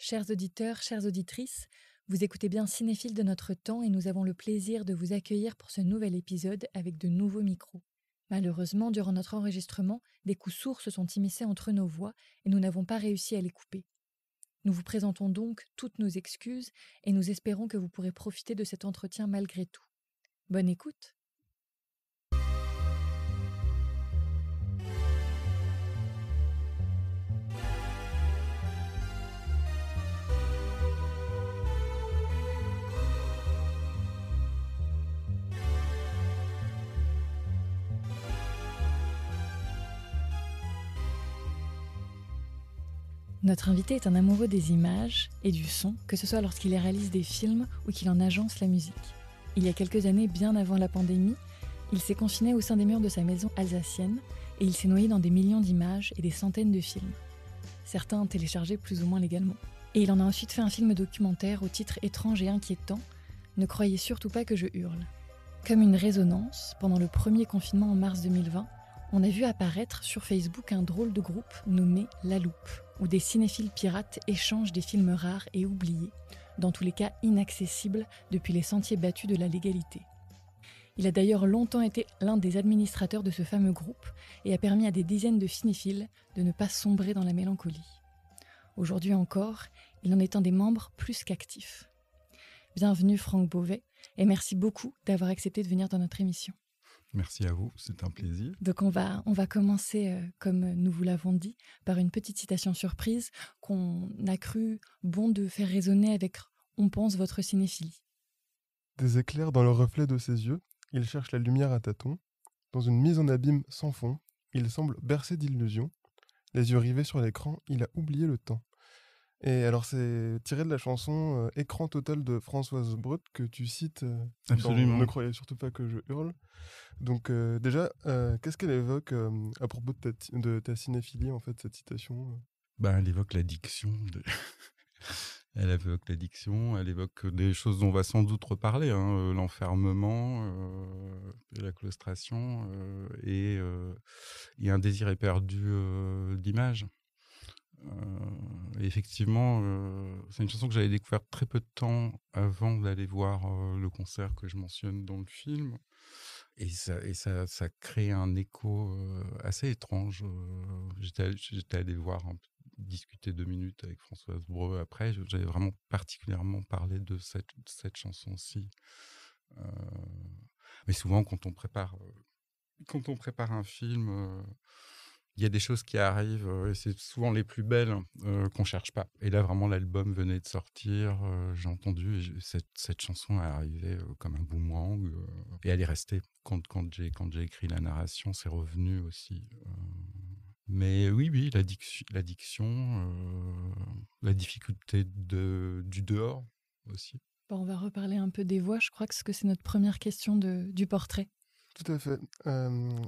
Chers auditeurs, chères auditrices, vous écoutez bien Cinéphile de notre temps et nous avons le plaisir de vous accueillir pour ce nouvel épisode avec de nouveaux micros. Malheureusement, durant notre enregistrement, des coups sourds se sont immiscés entre nos voix et nous n'avons pas réussi à les couper. Nous vous présentons donc toutes nos excuses et nous espérons que vous pourrez profiter de cet entretien malgré tout. Bonne écoute! Notre invité est un amoureux des images et du son, que ce soit lorsqu'il réalise des films ou qu'il en agence la musique. Il y a quelques années, bien avant la pandémie, il s'est confiné au sein des murs de sa maison alsacienne et il s'est noyé dans des millions d'images et des centaines de films. Certains téléchargés plus ou moins légalement. Et il en a ensuite fait un film documentaire au titre étrange et inquiétant « Ne croyez surtout pas que je hurle ». Comme une résonance, pendant le premier confinement en mars 2020, on a vu apparaître sur Facebook un drôle de groupe nommé La Loupe, où des cinéphiles pirates échangent des films rares et oubliés, dans tous les cas inaccessibles depuis les sentiers battus de la légalité. Il a d'ailleurs longtemps été l'un des administrateurs de ce fameux groupe et a permis à des dizaines de cinéphiles de ne pas sombrer dans la mélancolie. Aujourd'hui encore, il en est un des membres plus qu'actifs. Bienvenue Franck Beauvais et merci beaucoup d'avoir accepté de venir dans notre émission. Merci à vous, c'est un plaisir. Donc on va commencer, comme nous vous l'avons dit, par une petite citation surprise qu'on a cru bon de faire résonner avec « On pense votre cinéphilie ». Des éclairs dans le reflet de ses yeux, il cherche la lumière à tâtons. Dans une mise en abîme sans fond, il semble bercé d'illusions. Les yeux rivés sur l'écran, il a oublié le temps. Et alors c'est tiré de la chanson Écran total de Françoise Breut que tu cites dans Absolument. Ne croyez surtout pas que je hurle. Donc déjà, qu'est-ce qu'elle évoque à propos de ta cinéphilie, en fait, cette citation Elle évoque l'addiction. Elle évoque l'addiction, elle évoque des choses dont on va sans doute reparler, l'enfermement, la claustration et un désir éperdu d'image. Effectivement, c'est une chanson que j'avais découverte très peu de temps avant d'aller voir le concert que je mentionne dans le film. Et ça crée un écho assez étrange. J'étais allé voir discuter 2 minutes avec Françoise Breu après. J'avais vraiment particulièrement parlé de cette chanson-ci. Mais souvent, quand on prépare un film, il y a des choses qui arrivent et c'est souvent les plus belles qu'on cherche pas. Et là, vraiment, l'album venait de sortir. J'ai entendu et cette chanson est arrivée comme un boomerang et elle est restée. Quand j'ai écrit la narration, c'est revenu aussi. Mais oui, l'addiction, la difficulté du dehors aussi. Bon, on va reparler un peu des voix, je crois que c'est notre première question du portrait. Tout à fait.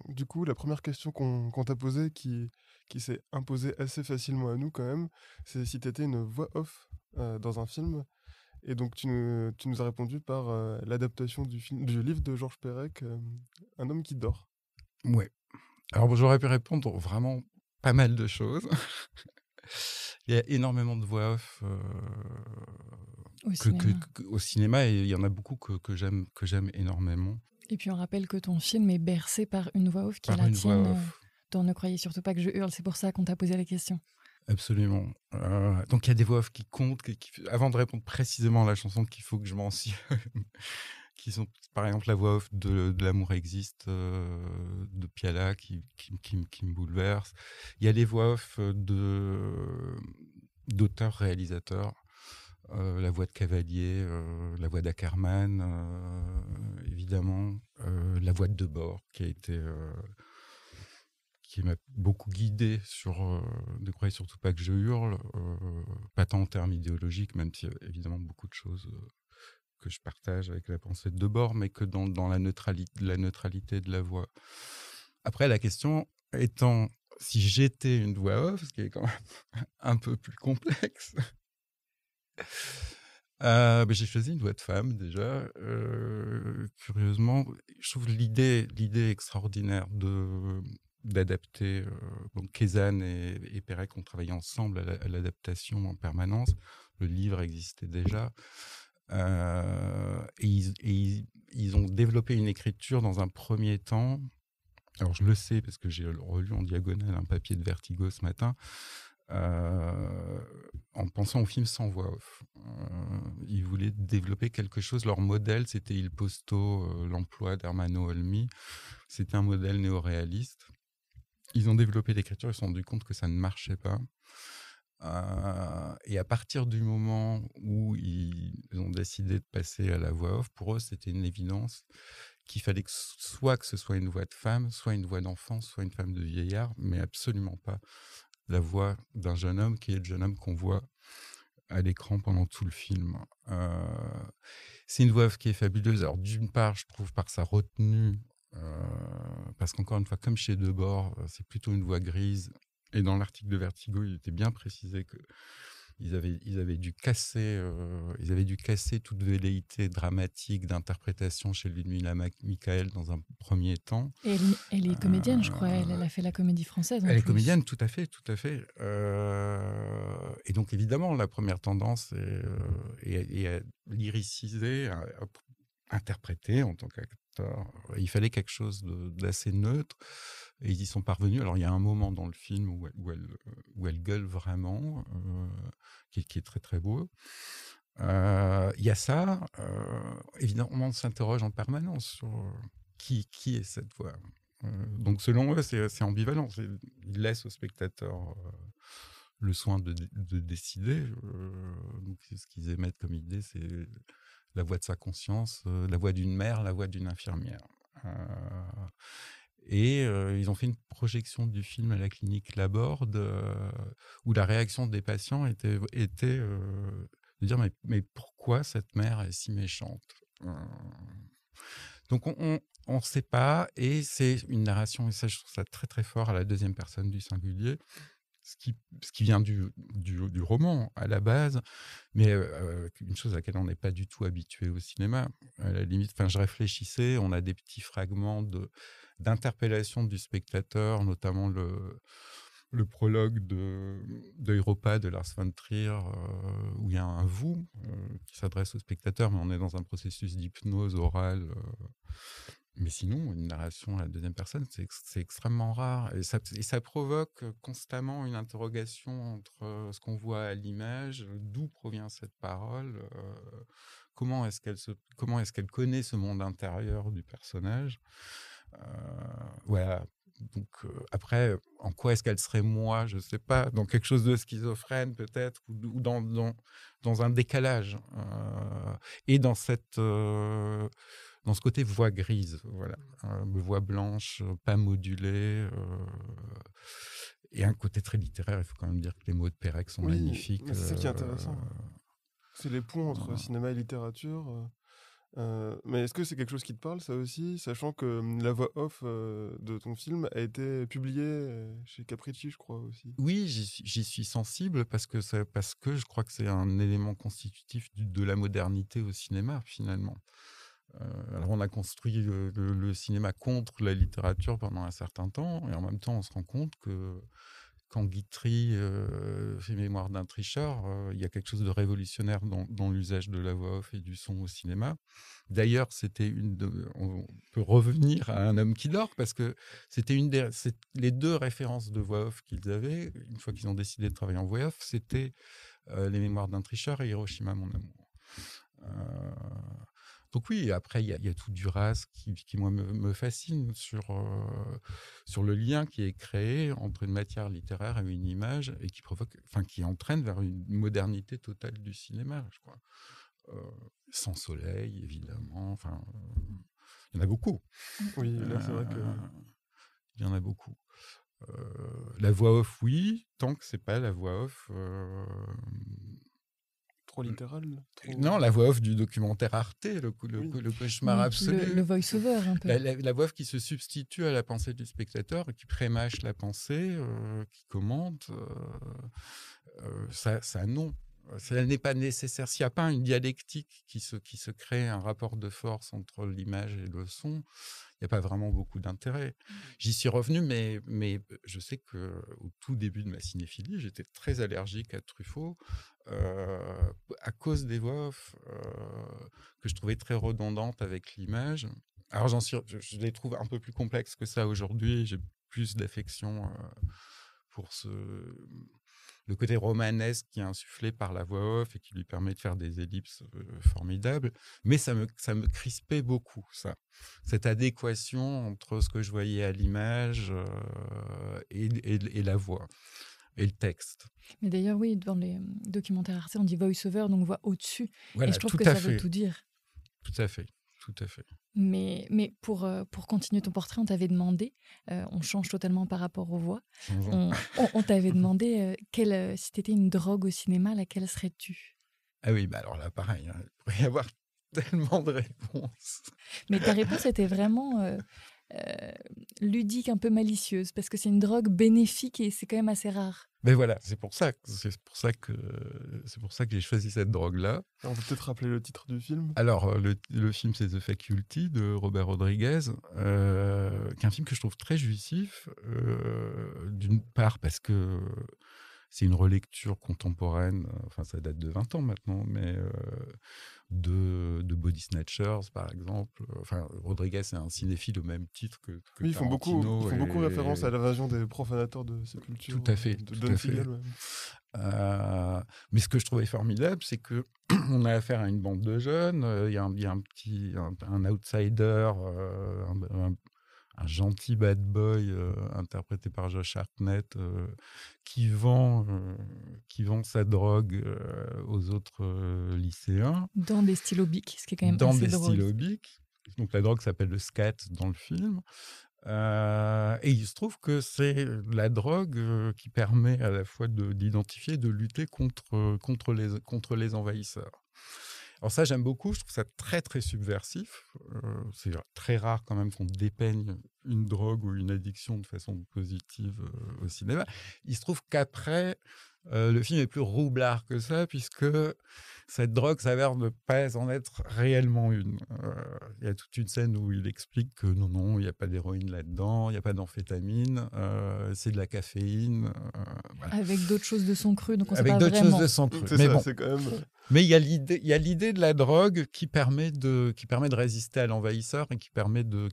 Du coup, la première question qu'on t'a posée, qui s'est imposée assez facilement à nous quand même, c'est si tu étais une voix off dans un film. Et donc tu nous as répondu par l'adaptation du livre de Georges Perec, Un homme qui dort. Ouais. Alors j'aurais pu répondre vraiment pas mal de choses. Il y a énormément de voix off au cinéma et il y en a beaucoup que j'aime énormément. Et puis on rappelle que ton film est bercé par une voix off qui est la tienne dans Ne croyez surtout pas que je hurle, c'est pour ça qu'on t'a posé la question. Absolument. Donc il y a des voix off qui comptent, avant de répondre précisément à la chanson qu'il faut que je mentionne, qui sont par exemple la voix off de L'amour existe de Piala qui me bouleverse. Il y a les voix off d'auteurs réalisateurs, la voix de Cavalier, la voix d'Ackerman, évidemment, la voix de Debord qui m'a beaucoup guidé sur Ne croyez surtout pas que je hurle, pas tant en termes idéologiques, même s'il y a évidemment beaucoup de choses que je partage avec la pensée de Debord, mais que dans la neutralité de la voix. Après, la question étant, si j'étais une voix off, ce qui est quand même un peu plus complexe, j'ai choisi une voix de femme déjà. Curieusement, je trouve l'idée extraordinaire d'adapter. Donc Kézanne et Pérec ont travaillé ensemble à l'adaptation en permanence. Le livre existait déjà. Ils ont développé une écriture dans un premier temps. Alors je le sais parce que j'ai relu en diagonale un papier de Vertigo ce matin, en pensant au film sans voix off. Ils voulaient développer quelque chose. Leur modèle, c'était Il Posto, l'emploi d'Ermanno Olmi. C'était un modèle néo-réaliste. Ils ont développé l'écriture, ils se sont rendus compte que ça ne marchait pas. Et à partir du moment où ils ont décidé de passer à la voix off, pour eux, c'était une évidence qu'il fallait que ce soit une voix de femme, soit une voix d'enfant, soit une femme de vieillard, mais absolument pas la voix d'un jeune homme qui est le jeune homme qu'on voit à l'écran pendant tout le film. C'est une voix off qui est fabuleuse. Alors d'une part, je trouve par sa retenue, parce qu'encore une fois, comme chez Debord, c'est plutôt une voix grise. Et dans l'article de Vertigo, il était bien précisé qu'ils avaient dû casser toute velléité dramatique d'interprétation chez Ludmilla Michael dans un premier temps. Et elle est comédienne, je crois. Elle a fait la comédie française. Elle est comédienne, tout à fait. Et donc évidemment, la première tendance est à lyriciser, à interpréter en tant qu'acteur. Il fallait quelque chose d'assez neutre. Et ils y sont parvenus. Alors, il y a un moment dans le film où elle gueule vraiment, qui est très, très beau. Il y a ça. Évidemment, on s'interroge en permanence sur qui est cette voix. Donc, selon eux, c'est ambivalent. Ils laissent au spectateur le soin de décider. Donc, ce qu'ils émettent comme idée, c'est la voix de sa conscience, la voix d'une mère, la voix d'une infirmière. Et ils ont fait une projection du film à la clinique Laborde, où la réaction des patients était de dire mais pourquoi cette mère est si méchante. Donc on ne sait pas, et c'est une narration, et ça je trouve ça très très fort, à la deuxième personne du singulier, ce qui vient du roman à la base, mais une chose à laquelle on n'est pas du tout habitué au cinéma. À la limite, je réfléchissais, on a des petits fragments d'interpellation du spectateur, notamment le prologue d'Europa de Lars von Trier, où il y a un vous qui s'adresse au spectateur, mais on est dans un processus d'hypnose orale. Mais sinon, une narration à la deuxième personne, c'est extrêmement rare. Et ça provoque constamment une interrogation entre ce qu'on voit à l'image, d'où provient cette parole, comment est-ce qu'elle connaît ce monde intérieur du personnage. Voilà. Donc, après, en quoi est-ce qu'elle serait moi? Je ne sais pas. Dans quelque chose de schizophrène, peut-être, ou dans un décalage. Et dans ce côté voix grise, voilà. Voix blanche, pas modulée. Et un côté très littéraire. Il faut quand même dire que les mots de Pérec sont magnifiques. C'est ça qui est intéressant. C'est les ponts entre cinéma et littérature. Mais est-ce que c'est quelque chose qui te parle, ça aussi, sachant que la voix off de ton film a été publiée chez Capricci, je crois aussi. Oui, j'y suis sensible parce que je crois que c'est un élément constitutif de la modernité au cinéma, finalement. Alors on a construit le cinéma contre la littérature pendant un certain temps, et en même temps on se rend compte que quand Guitry fait Mémoire d'un tricheur, il y a quelque chose de révolutionnaire dans l'usage de la voix off et du son au cinéma. D'ailleurs, on peut revenir à Un homme qui dort, parce que c'était les deux références de voix off qu'ils avaient, une fois qu'ils ont décidé de travailler en voix off, c'était Les Mémoires d'un tricheur et Hiroshima, mon amour. Donc oui, après, il y a tout Duras qui moi, me fascine sur le lien qui est créé entre une matière littéraire et une image, et qui entraîne vers une modernité totale du cinéma, je crois. Sans soleil, évidemment. Il y en a beaucoup. Oui, là, c'est vrai que... Il y en a beaucoup. La voix off, oui, tant que c'est pas la voix off... Trop littéral Non, la voix off du documentaire Arte, le cauchemar absolu. Le voice-over, un peu. La voix off qui se substitue à la pensée du spectateur, qui prémâche la pensée, qui commente. Ça non. Elle n'est pas nécessaire. S'il n'y a pas une dialectique qui se crée, un rapport de force entre l'image et le son, il n'y a pas vraiment beaucoup d'intérêt. J'y suis revenu, mais je sais qu'au tout début de ma cinéphilie, j'étais très allergique à Truffaut à cause des voix off que je trouvais très redondantes avec l'image. Alors je les trouve un peu plus complexes que ça aujourd'hui. J'ai plus d'affection pour le côté romanesque qui est insufflé par la voix off et qui lui permet de faire des ellipses formidables. Mais ça me crispait beaucoup, ça. Cette adéquation entre ce que je voyais à l'image et la voix et le texte. Mais d'ailleurs, oui, dans les documentaires Arte, on dit voice-over, donc voix au-dessus. Voilà, et je trouve que ça veut tout dire. Tout à fait. Tout à fait. Mais pour continuer ton portrait, on t'avait demandé, on change totalement par rapport aux voix, on t'avait demandé si tu étais une drogue au cinéma, laquelle serais-tu? Ah oui, bah alors là, pareil, il pourrait y avoir tellement de réponses. Mais ta réponse était vraiment ludique, un peu malicieuse, parce que c'est une drogue bénéfique et c'est quand même assez rare. Mais voilà, c'est pour ça que j'ai choisi cette drogue-là. On peut peut-être rappeler le titre du film. Alors, le film, c'est The Faculty de Robert Rodriguez, qui est un film que je trouve très jouissif, d'une part parce que c'est une relecture contemporaine, enfin ça date de 20 ans maintenant, mais de Body Snatchers, par exemple. Enfin, Rodriguez est un cinéphile au même titre que oui, ils font beaucoup référence à l'invasion des profanateurs de sépulture. Tout à fait. De Don Siegel, ouais. Mais ce que je trouvais formidable, c'est que on a affaire à une bande de jeunes. Il y a un outsider, un gentil bad boy interprété par Josh Hartnett qui vend sa drogue aux autres lycéens. Dans des stylos bics, ce qui est quand même assez drôle. Dans des stylos bics. Donc la drogue s'appelle le scat dans le film. Et il se trouve que c'est la drogue qui permet à la fois d'identifier, de lutter contre les envahisseurs. Alors ça, j'aime beaucoup, je trouve ça très, très subversif. C'est très rare quand même qu'on dépeigne une drogue ou une addiction de façon positive au cinéma. Il se trouve qu'après, le film est plus roublard que ça, puisque cette drogue s'avère ne pas en être réellement une. Il y a toute une scène où il explique que non, il n'y a pas d'héroïne là-dedans, il n'y a pas d'amphétamine, c'est de la caféine. Voilà. Avec d'autres choses de sang cru, donc on sait pas vraiment. Avec d'autres choses de sang cru. Mais bon, c'est quand même... Mais il y a l'idée de la drogue qui permet de résister à l'envahisseur et qui permet de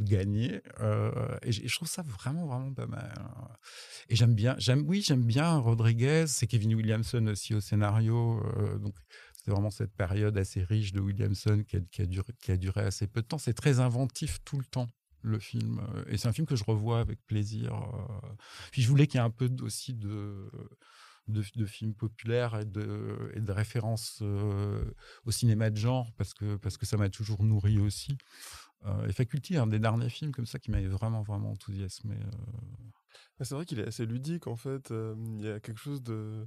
gagner. Et je trouve ça vraiment, vraiment pas mal. Et j'aime bien Rodriguez. C'est Kevin Williamson aussi au scénario. Donc c'est vraiment cette période assez riche de Williamson qui a duré assez peu de temps. C'est très inventif tout le temps, le film. Et c'est un film que je revois avec plaisir. Puis je voulais qu'il y ait un peu aussi de films populaires et de références au cinéma de genre, parce que ça m'a toujours nourri aussi. Et Faculty est un des derniers films comme ça qui m'avait vraiment, vraiment enthousiasmé. C'est vrai qu'il est assez ludique, en fait. Il y a quelque chose de...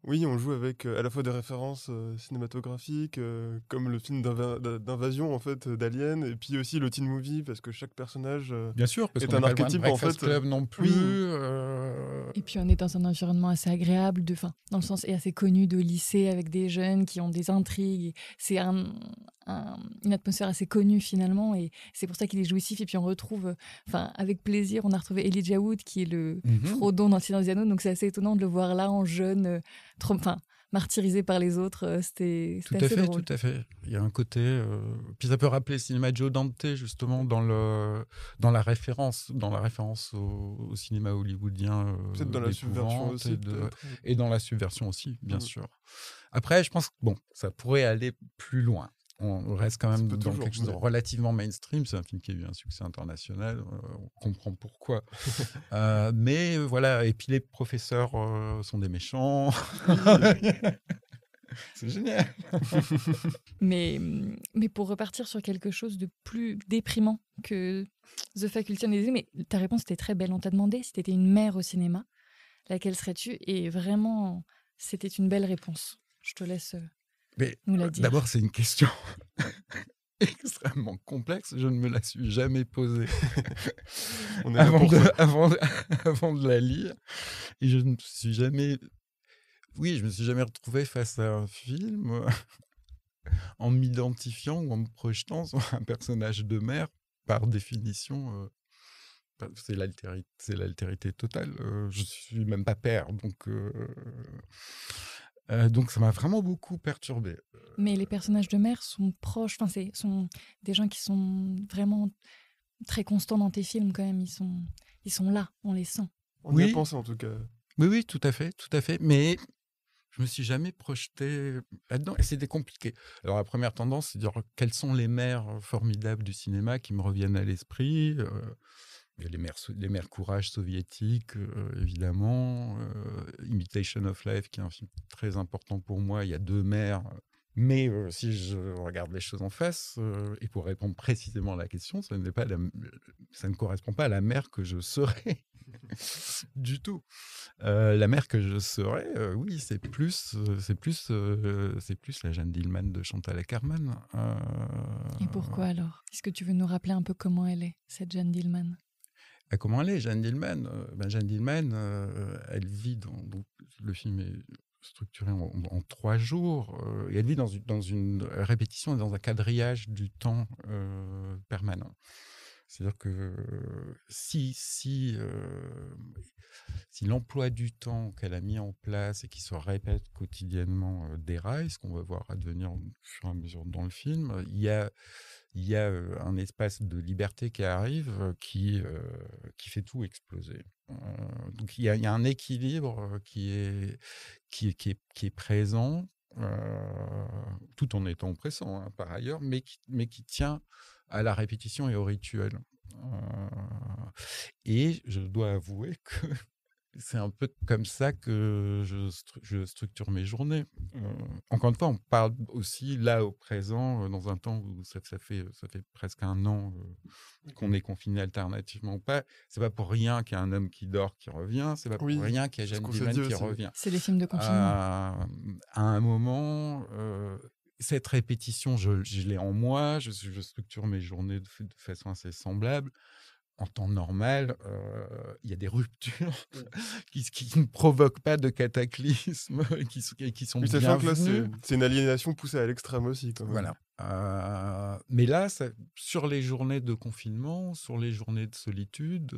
Oui, on joue avec à la fois des références cinématographiques, comme le film d'invasion en fait d'Alien, et puis aussi le teen movie, parce que chaque personnage bien sûr, parce est un archétype en fait. Club non plus. Oui. Et puis on est dans un environnement assez agréable, dans le sens et assez connu de lycée, avec des jeunes qui ont des intrigues. C'est une atmosphère assez connue finalement, et c'est pour ça qu'il est jouissif. Et puis on retrouve, avec plaisir, on a retrouvé Elijah Wood qui est le Frodon dans Le Silence des Anneaux, donc c'est assez étonnant de le voir là en jeune, martyrisé par les autres. C'était assez drôle. Tout à fait. Il y a un côté... Puis ça peut rappeler le cinéma de Joe Dante, justement, dans la référence au cinéma hollywoodien. Peut-être dans la subversion aussi. Et dans la subversion aussi, bien sûr. Après, je pense que ça pourrait aller plus loin. On reste quand même dans quelque chose de relativement mainstream. C'est un film qui a eu un succès international. On comprend pourquoi. Mais voilà. Et puis les professeurs sont des méchants. C'est génial. mais pour repartir sur quelque chose de plus déprimant que The Faculty, mais ta réponse était très belle. On t'a demandé si tu étais une mère au cinéma. Laquelle serais-tu? Et vraiment, c'était une belle réponse. Je te laisse... Mais d'abord, c'est une question extrêmement complexe. Je ne me la suis jamais posée avant de la lire. Et je ne me suis jamais Oui, je me suis jamais retrouvé face à un film en m'identifiant ou en me projetant sur un personnage de mère. Par définition, c'est l'altérité totale. Je suis même pas père, donc ça m'a vraiment beaucoup perturbé. Mais les personnages de mère sont proches, enfin, sont des gens qui sont vraiment très constants dans tes films quand même. Ils sont là, on les sent. On y a Oui, pensé en tout cas. oui, tout à fait, tout à fait. Mais je me suis jamais projeté là-dedans et c'était compliqué. Alors la première tendance, c'est de dire quelles sont les mères formidables du cinéma qui me reviennent à l'esprit. Il y a les mères courage soviétiques, évidemment. Imitation of Life, qui est un film très important pour moi. Il y a deux mères. Mais si je regarde les choses en face, et pour répondre précisément à la question, ça ne correspond pas à la mère que je serais du tout. La mère que je serais, oui, c'est plus la Jeanne Dillman de Chantal Akerman. Et pourquoi alors? Est-ce que tu veux nous rappeler un peu comment elle est, cette Jeanne Dillman? Comment elle est, Jeanne Dillman? Jeanne Dillman, elle vit donc le film est structuré en 3 jours, et elle vit dans une répétition et dans un quadrillage du temps permanent. C'est-à-dire que si l'emploi du temps qu'elle a mis en place et qui se répète quotidiennement déraille, ce qu'on va voir advenir au fur et à mesure dans le film, il y a un espace de liberté qui arrive qui fait tout exploser. Donc il y a un équilibre qui est présent, tout en étant oppressant, hein, par ailleurs, mais qui tient à la répétition et au rituel. Et je dois avouer que c'est un peu comme ça que je structure mes journées. Encore une fois, on parle aussi là au présent, dans un temps où ça fait presque 1 an qu'on est confiné alternativement ou pas. C'est pas pour rien qu'il y a un homme qui dort qui revient. C'est pas pour Oui, rien qu'il y a c'est ce Jeanne qu'on s'est Dillman dit qui aussi. revient. C'est les films de confinement. À un moment, cette répétition, je l'ai en moi. Je structure mes journées de façon assez semblable. En temps normal, il y a des ruptures qui ne provoquent pas de cataclysme, qui sont Oui, sachant que là, bienvenues. c'est une aliénation poussée à l'extrême aussi, quand même. Voilà. Mais là, sur les journées de confinement, sur les journées de solitude,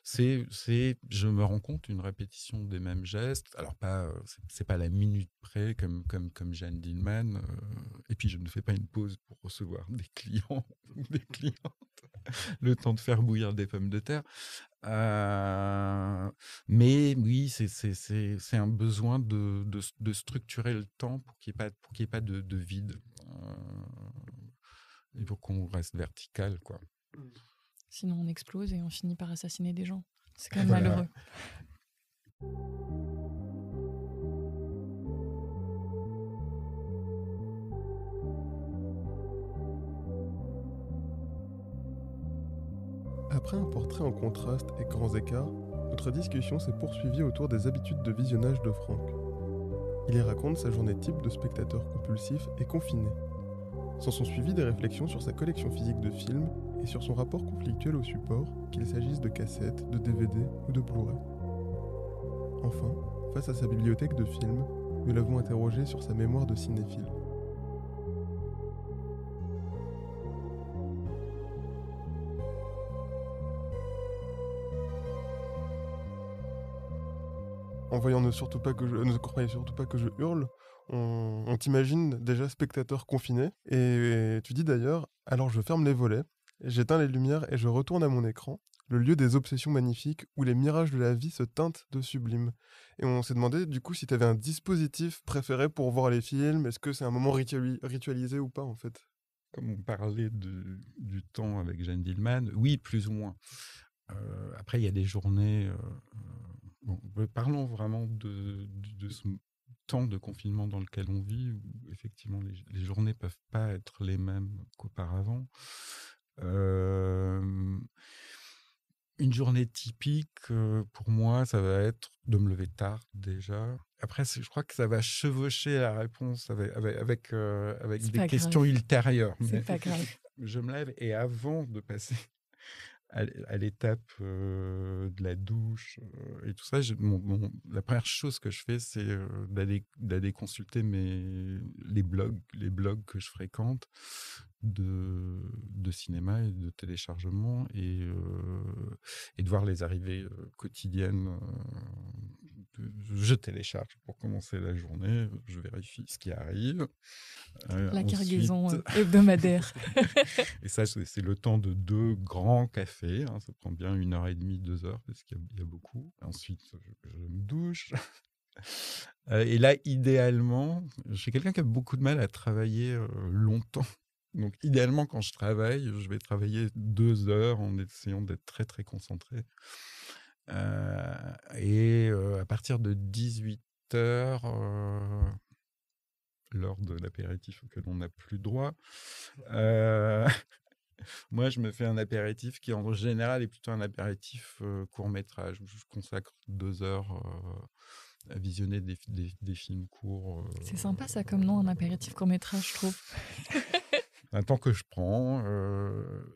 je me rends compte, une répétition des mêmes gestes. Alors, c'est pas la minute près comme Jeanne Dillman. Et puis, je ne fais pas une pause pour recevoir des clients ou des clientes. Le temps de faire bouillir des pommes de terre. Mais oui, c'est un besoin de structurer le temps pour qu'il n'y ait pas de vide. Et pour qu'on reste vertical, quoi. Sinon, on explose et on finit par assassiner des gens. C'est quand même Voilà. malheureux. Après un portrait en contraste et grands écarts, notre discussion s'est poursuivie autour des habitudes de visionnage de Franck. Il y raconte sa journée type de spectateur compulsif et confiné. S'en sont suivies des réflexions sur sa collection physique de films et sur son rapport conflictuel au support, qu'il s'agisse de cassettes, de DVD ou de Blu-ray. Enfin, face à sa bibliothèque de films, nous l'avons interrogé sur sa mémoire de cinéphile. En voyant ne croyez surtout pas que je hurle, on t'imagine déjà spectateur confiné. Et tu dis d'ailleurs, alors je ferme les volets, j'éteins les lumières et je retourne à mon écran, le lieu des obsessions magnifiques où les mirages de la vie se teintent de sublime. Et on s'est demandé du coup si tu avais un dispositif préféré pour voir les films, est-ce que c'est un moment ritualisé ou pas en fait? Comme on parlait du temps avec Jeanne Dillman, oui, plus ou moins. Après, il y a des journées... parlons vraiment de ce temps de confinement dans lequel on vit, où effectivement les journées peuvent pas être les mêmes qu'auparavant. Une journée typique, pour moi, ça va être de me lever tard déjà. Après, je crois que ça va chevaucher la réponse avec des questions ultérieures. C'est pas grave. Je me lève et avant de passer à l'étape de la douche et tout ça, la première chose que je fais, c'est d'aller consulter les blogs que je fréquente de cinéma et de téléchargement et de voir les arrivées quotidiennes. Je télécharge pour commencer la journée, je vérifie ce qui arrive. La Ensuite, cargaison hebdomadaire. et ça, c'est le temps de 2 grands cafés, hein, ça prend bien 1h30, 2 heures, parce qu'il y a beaucoup. Ensuite, je me douche. Et là, idéalement, je suis quelqu'un qui a beaucoup de mal à travailler longtemps. Donc, idéalement, quand je travaille, je vais travailler 2 heures en essayant d'être très, très concentré. À partir de 18h, l'heure de l'apéritif auquel on n'a plus droit, moi, je me fais un apéritif qui, en général, est plutôt un apéritif court-métrage, où je consacre 2 heures à visionner des films courts. C'est sympa ça comme nom, un apéritif court-métrage, je trouve. Un temps que je prends.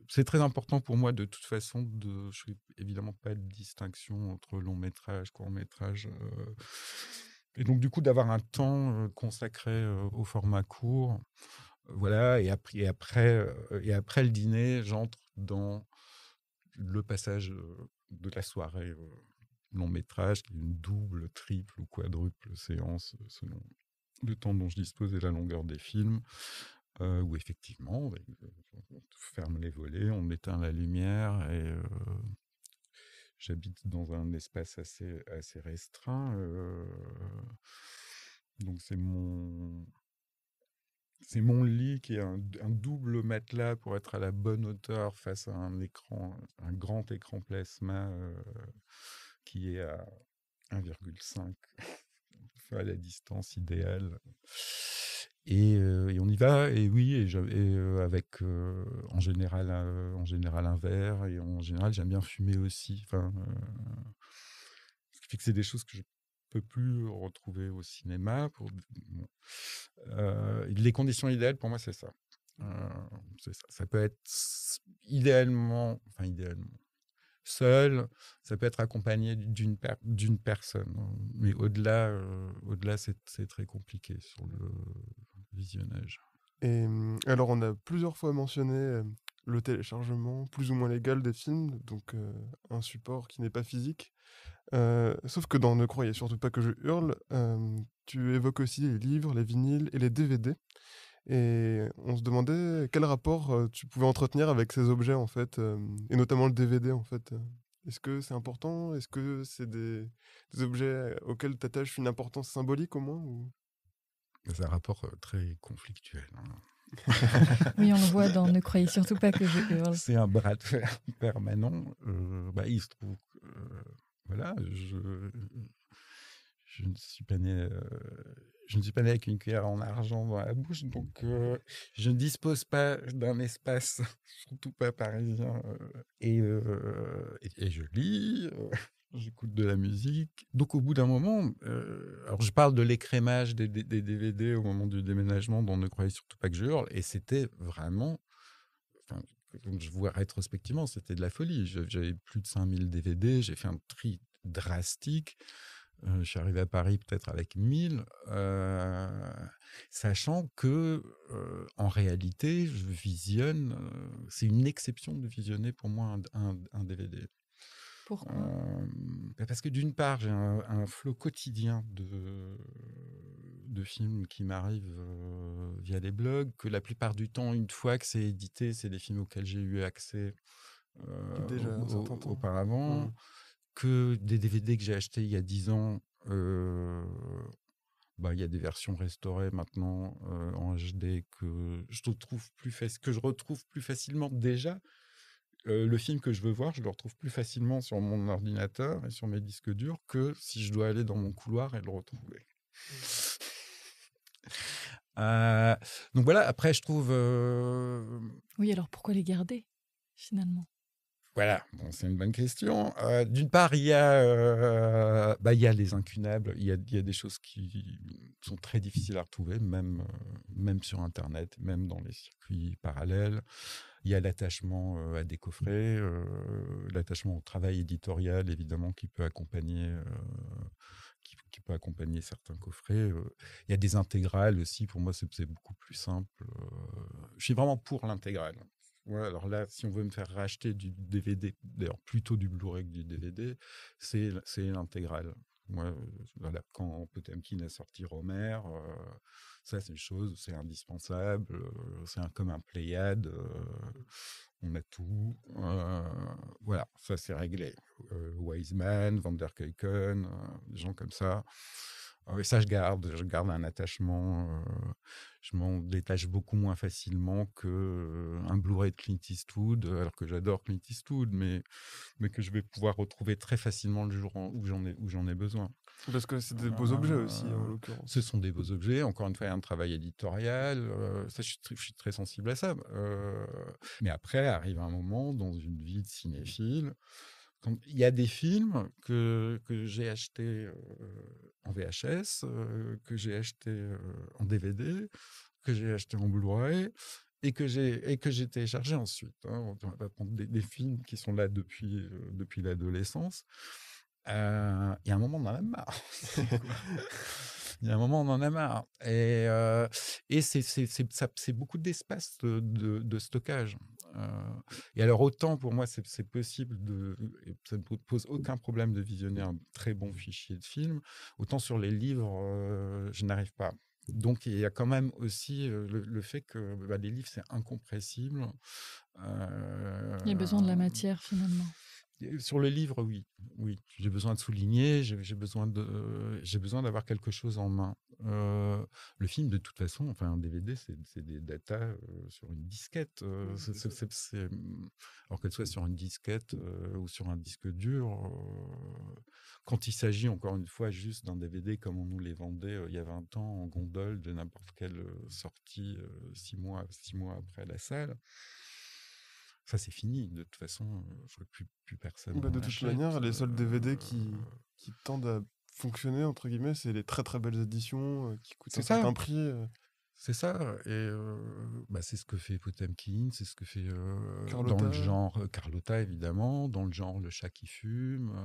C'est très important pour moi, de toute façon, je fais évidemment pas de distinction entre long-métrage, court-métrage. Et donc, du coup, d'avoir un temps consacré au format court. Voilà, et après le dîner, j'entre dans le passage de la soirée long métrage, qui est une double, triple ou quadruple séance selon le temps dont je dispose et la longueur des films, où effectivement, on ferme les volets, on éteint la lumière et j'habite dans un espace assez restreint. Donc c'est mon lit qui est un double matelas pour être à la bonne hauteur face à un grand écran plasma qui est à 1,5, à la distance idéale. Et on y va, et oui, avec en général un verre, et en général j'aime bien fumer aussi. Enfin, ce qui fait que c'est des choses que je peux plus retrouver au cinéma. Les conditions idéales pour moi, c'est ça. C'est ça. Ça peut être idéalement seul, ça peut être accompagné d'une personne, mais au-delà, c'est très compliqué sur le visionnage. Et alors, on a plusieurs fois mentionné le téléchargement plus ou moins légal des films, donc un support qui n'est pas physique. Sauf que dans Ne croyez surtout pas que je hurle, tu évoques aussi les livres, les vinyles et les DVD. Et on se demandait quel rapport tu pouvais entretenir avec ces objets, en fait, et notamment le DVD, en fait. Est-ce que c'est important? Est-ce que c'est des objets auxquels tu attaches une importance symbolique au moins ou... C'est un rapport très conflictuel, hein. Oui, on le voit dans Ne croyez surtout pas que je hurle. C'est un bras de fer permanent. Il se trouve que, voilà, je ne suis pas né, avec une cuillère en argent dans la bouche, donc je ne dispose pas d'un espace, surtout pas parisien, et je lis, j'écoute de la musique. Donc au bout d'un moment, alors je parle de l'écrémage des DVD au moment du déménagement, dont Ne croyez surtout pas que je hurle, et c'était vraiment, enfin, quand je vois rétrospectivement, c'était de la folie. J'avais plus de 5000 DVD, j'ai fait un tri drastique. Je suis arrivé à Paris peut-être avec 1000, sachant que, en réalité, je visionne, c'est une exception de visionner pour moi un DVD. Pourquoi? Parce que d'une part, j'ai un flot quotidien de films qui m'arrivent via les blogs, que la plupart du temps, une fois que c'est édité, c'est des films auxquels j'ai eu accès Déjà un certain temps. auparavant. Que des DVD que j'ai achetés il y a 10 ans, il y a des versions restaurées maintenant en HD que je retrouve plus facilement déjà. Le film que je veux voir, je le retrouve plus facilement sur mon ordinateur et sur mes disques durs que si je dois aller dans mon couloir et le retrouver. Donc voilà, après je trouve... Oui, alors pourquoi les garder, finalement? Voilà, bon, c'est une bonne question. D'une part, il y a les incunables, il y a des choses qui sont très difficiles à retrouver, même sur internet, même dans les circuits parallèles. Il y a l'attachement, à des coffrets, l'attachement au travail éditorial évidemment qui peut accompagner certains coffrets, il y a des intégrales aussi, pour moi c'est beaucoup plus simple, je suis vraiment pour l'intégrale. Ouais, alors là, si on veut me faire racheter du DVD, d'ailleurs plutôt du Blu-ray que du DVD, c'est l'intégrale. Moi, voilà, quand Potemkin a sorti Romer, ça c'est une chose, c'est indispensable, comme un Pléiade, on a tout. Voilà, ça c'est réglé. Wiseman, Van der Keuken, des gens comme ça. Et ça, je garde un attachement. Je m'en détache beaucoup moins facilement qu'un Blu-ray de Clint Eastwood, alors que j'adore Clint Eastwood, mais que je vais pouvoir retrouver très facilement le jour où j'en ai besoin. Parce que c'est des beaux objets aussi, en l'occurrence. Ce sont des beaux objets. Encore une fois, il y a un travail éditorial. Ça, je suis très sensible à ça. Mais après, arrive un moment dans une vie de cinéphile. Il y a des films que j'ai achetés en VHS, que j'ai achetés en DVD, que j'ai achetés en Blu-ray et que j'ai téléchargé ensuite. On va prendre des films qui sont là depuis l'adolescence. Il y a un moment, on en a marre. Il y a un moment, on en a marre. Et c'est beaucoup d'espace de stockage. Et alors, autant pour moi, c'est possible et ça ne pose aucun problème de visionner un très bon fichier de film, autant sur les livres, je n'arrive pas. Donc, il y a quand même aussi le fait que les livres, c'est incompressible. Il y a besoin de la Euh, matière finalement. Sur le livre, oui, oui, j'ai besoin de souligner, j'ai besoin d'avoir quelque chose en main. Le film, de toute façon, enfin un DVD, c'est des datas sur une disquette. Alors qu'elle soit sur une disquette ou sur un disque dur, quand il s'agit encore une fois juste d'un DVD comme on nous les vendait il y a 20 ans en gondole de n'importe quelle sortie 6 mois après la salle. Ça, c'est fini. De toute façon, je vois plus personne Bah, en de toute achète. manière, les seuls DVD qui tendent à fonctionner, entre guillemets, c'est les très très belles éditions qui coûtent C'est un ça, certain prix. c'est ça. Et c'est ce que fait Potemkin, c'est ce que fait dans Carlotta. le genre Carlotta, évidemment, dans le genre Le Chat qui fume.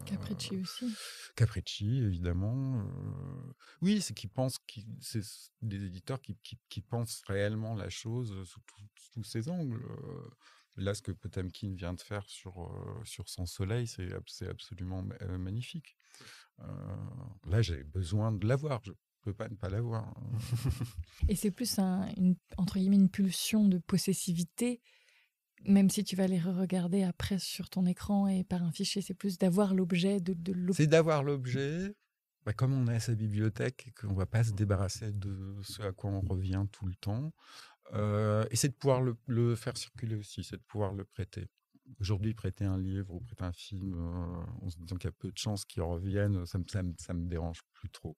Capricci aussi. Capricci, évidemment. Oui, c'est c'est des éditeurs qui pensent réellement la chose sous tous ses angles. Là, ce que Potemkin vient de faire sur Sans Soleil, c'est absolument magnifique. Là, j'ai besoin de l'avoir. Je peux pas ne pas l'avoir. Et c'est plus entre guillemets une pulsion de possessivité, même si tu vas les re-regarder après sur ton écran et par un fichier, c'est plus d'avoir l'objet, C'est d'avoir l'objet, comme on a sa bibliothèque et qu'on ne va pas se débarrasser de ce à quoi on revient tout le temps. Et c'est de pouvoir le faire circuler aussi, c'est de pouvoir le prêter. Aujourd'hui, prêter un livre ou prêter un film, en se disant qu'il y a peu de chances qu'il revienne, ça me dérange plus trop.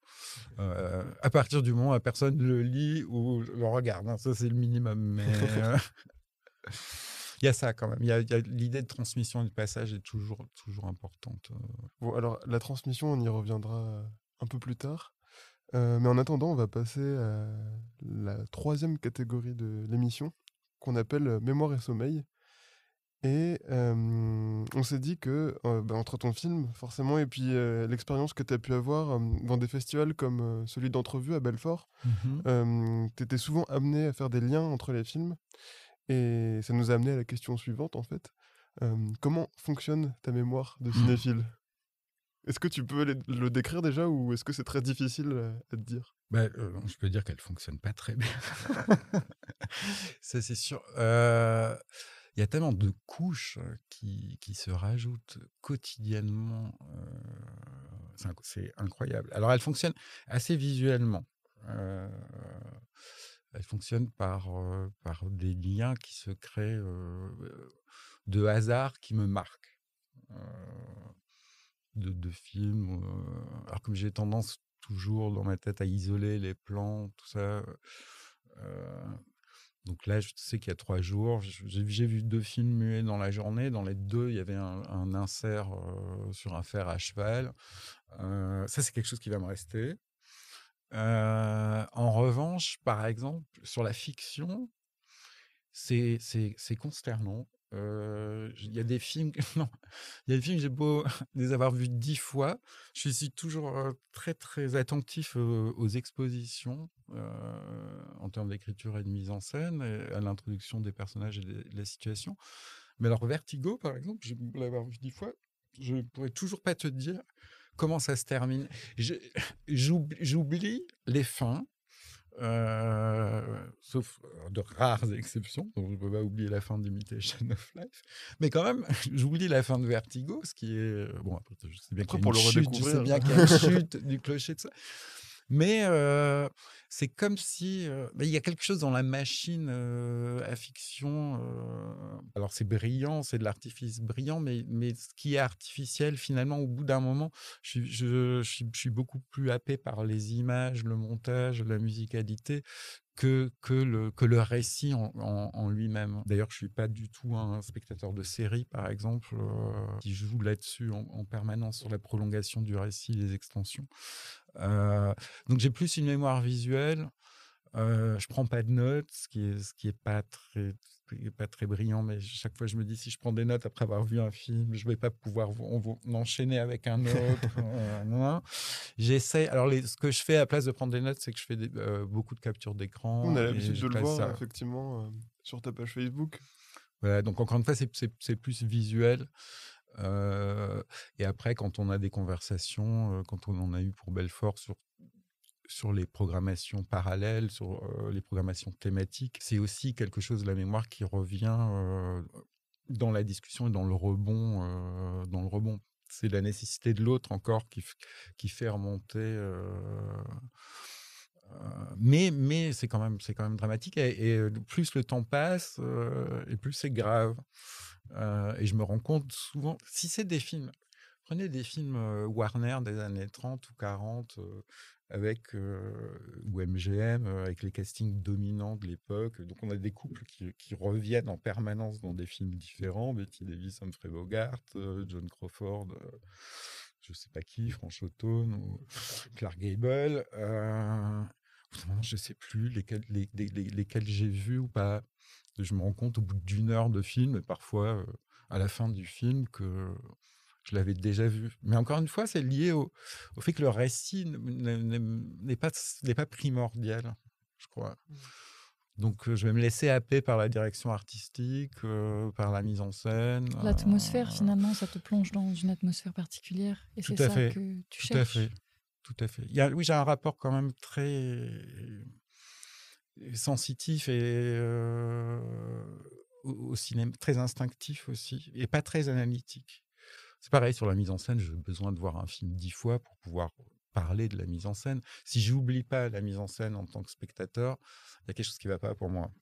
À partir du moment où personne ne le lit ou le regarde, hein, ça c'est le minimum. Mais il y a ça quand même. Il y a l'idée de transmission et de passage est toujours importante. Bon, alors la transmission, on y reviendra un peu plus tard. Mais en attendant, on va passer à la troisième catégorie de l'émission, qu'on appelle mémoire et sommeil. Et on s'est dit que entre ton film, forcément, et puis l'expérience que tu as pu avoir dans des festivals comme celui d'Entrevue à Belfort, tu étais souvent amené à faire des liens entre les films. Et ça nous a amené à la question suivante, en fait. Comment fonctionne ta mémoire de cinéphile? Est-ce que tu peux le décrire déjà ou est-ce que c'est très difficile à te dire? Je peux dire qu'elle fonctionne pas très bien. Ça, c'est sûr. Il y a tellement de couches qui se rajoutent quotidiennement. C'est incroyable. Alors, elle fonctionne assez visuellement. Euh, Elle fonctionne par des liens qui se créent de hasard qui me marquent. Euh, de films. Alors, comme j'ai tendance toujours dans ma tête à isoler les plans, tout ça, Donc là, je sais qu'il y a 3 jours, j'ai vu 2 films muets dans la journée. Dans les 2, il y avait un insert sur un fer à cheval. Ça, c'est quelque chose qui va me rester. En revanche, par exemple, sur la fiction, c'est consternant. Il y a des films, non, il y a des films que j'ai beau les avoir vus 10 fois, je suis toujours très très attentif aux expositions en termes d'écriture et de mise en scène, et à l'introduction des personnages et de la situation. Mais alors Vertigo, par exemple, j'ai beau l'avoir vu 10 fois, je ne pourrais toujours pas te dire comment ça se termine. J'oublie les fins. Sauf de rares exceptions, donc je ne peux pas oublier la fin d'Imitation of Life. Mais quand même, j'oublie la fin de Vertigo, ce qui est... Bon, après, je sais bien qu'il y a pour une le chute, je sais redécouvrir. bien qu'il y a une chute du clocher de ça. Mais c'est comme si... il y a quelque chose dans la machine à fiction. Alors, c'est brillant, c'est de l'artifice brillant, mais ce qui est artificiel, finalement, au bout d'un moment, je suis beaucoup plus happé par les images, le montage, la musicalité, que le récit en lui-même. D'ailleurs, je ne suis pas du tout un spectateur de série, par exemple, qui joue là-dessus en permanence sur la prolongation du récit, les extensions. Donc, j'ai plus une mémoire visuelle. Je prends pas de notes, ce qui est pas très brillant, mais chaque fois je me dis, si je prends des notes après avoir vu un film, je vais pas pouvoir enchaîner avec un autre. Non. J'essaie. Alors ce que je fais à la place de prendre des notes, c'est que je fais beaucoup de captures d'écran. On a et l'habitude je de le place voir, ça. effectivement, sur ta page Facebook. Voilà, donc encore une fois, c'est plus visuel. Et après, quand on a des conversations, quand on en a eu pour Belfort sur les programmations parallèles, sur les programmations thématiques, c'est aussi quelque chose de la mémoire qui revient dans la discussion et dans le rebond. C'est la nécessité de l'autre encore qui fait remonter. Mais c'est quand même dramatique, et plus le temps passe et plus c'est grave. Et je me rends compte souvent, si c'est des films, prenez des films Warner des années 30 ou 40 ou MGM, avec les castings dominants de l'époque. Donc on a des couples qui reviennent en permanence dans des films différents, Betty Davis, Humphrey Bogart, John Crawford, je sais pas qui, Franch Hawthorne ou Clark Gable. Je sais plus lesquels j'ai vus ou pas. Je me rends compte au bout d'1 heure de film, et parfois à la fin du film, que je l'avais déjà vu. Mais encore une fois, c'est lié au fait que le récit n'est pas primordial, je crois. Donc, je vais me laisser happer par la direction artistique, par la mise en scène. L'atmosphère, finalement, ça te plonge dans une atmosphère particulière. Et c'est ça que tu Tout à cherches. fait. Tout à fait. Oui, j'ai un rapport quand même très sensitif et au cinéma, très instinctif aussi, et pas très analytique. C'est pareil sur la mise en scène, j'ai besoin de voir un film 10 fois pour pouvoir parler de la mise en scène. Si j'oublie pas la mise en scène en tant que spectateur, il y a quelque chose qui ne va pas pour moi.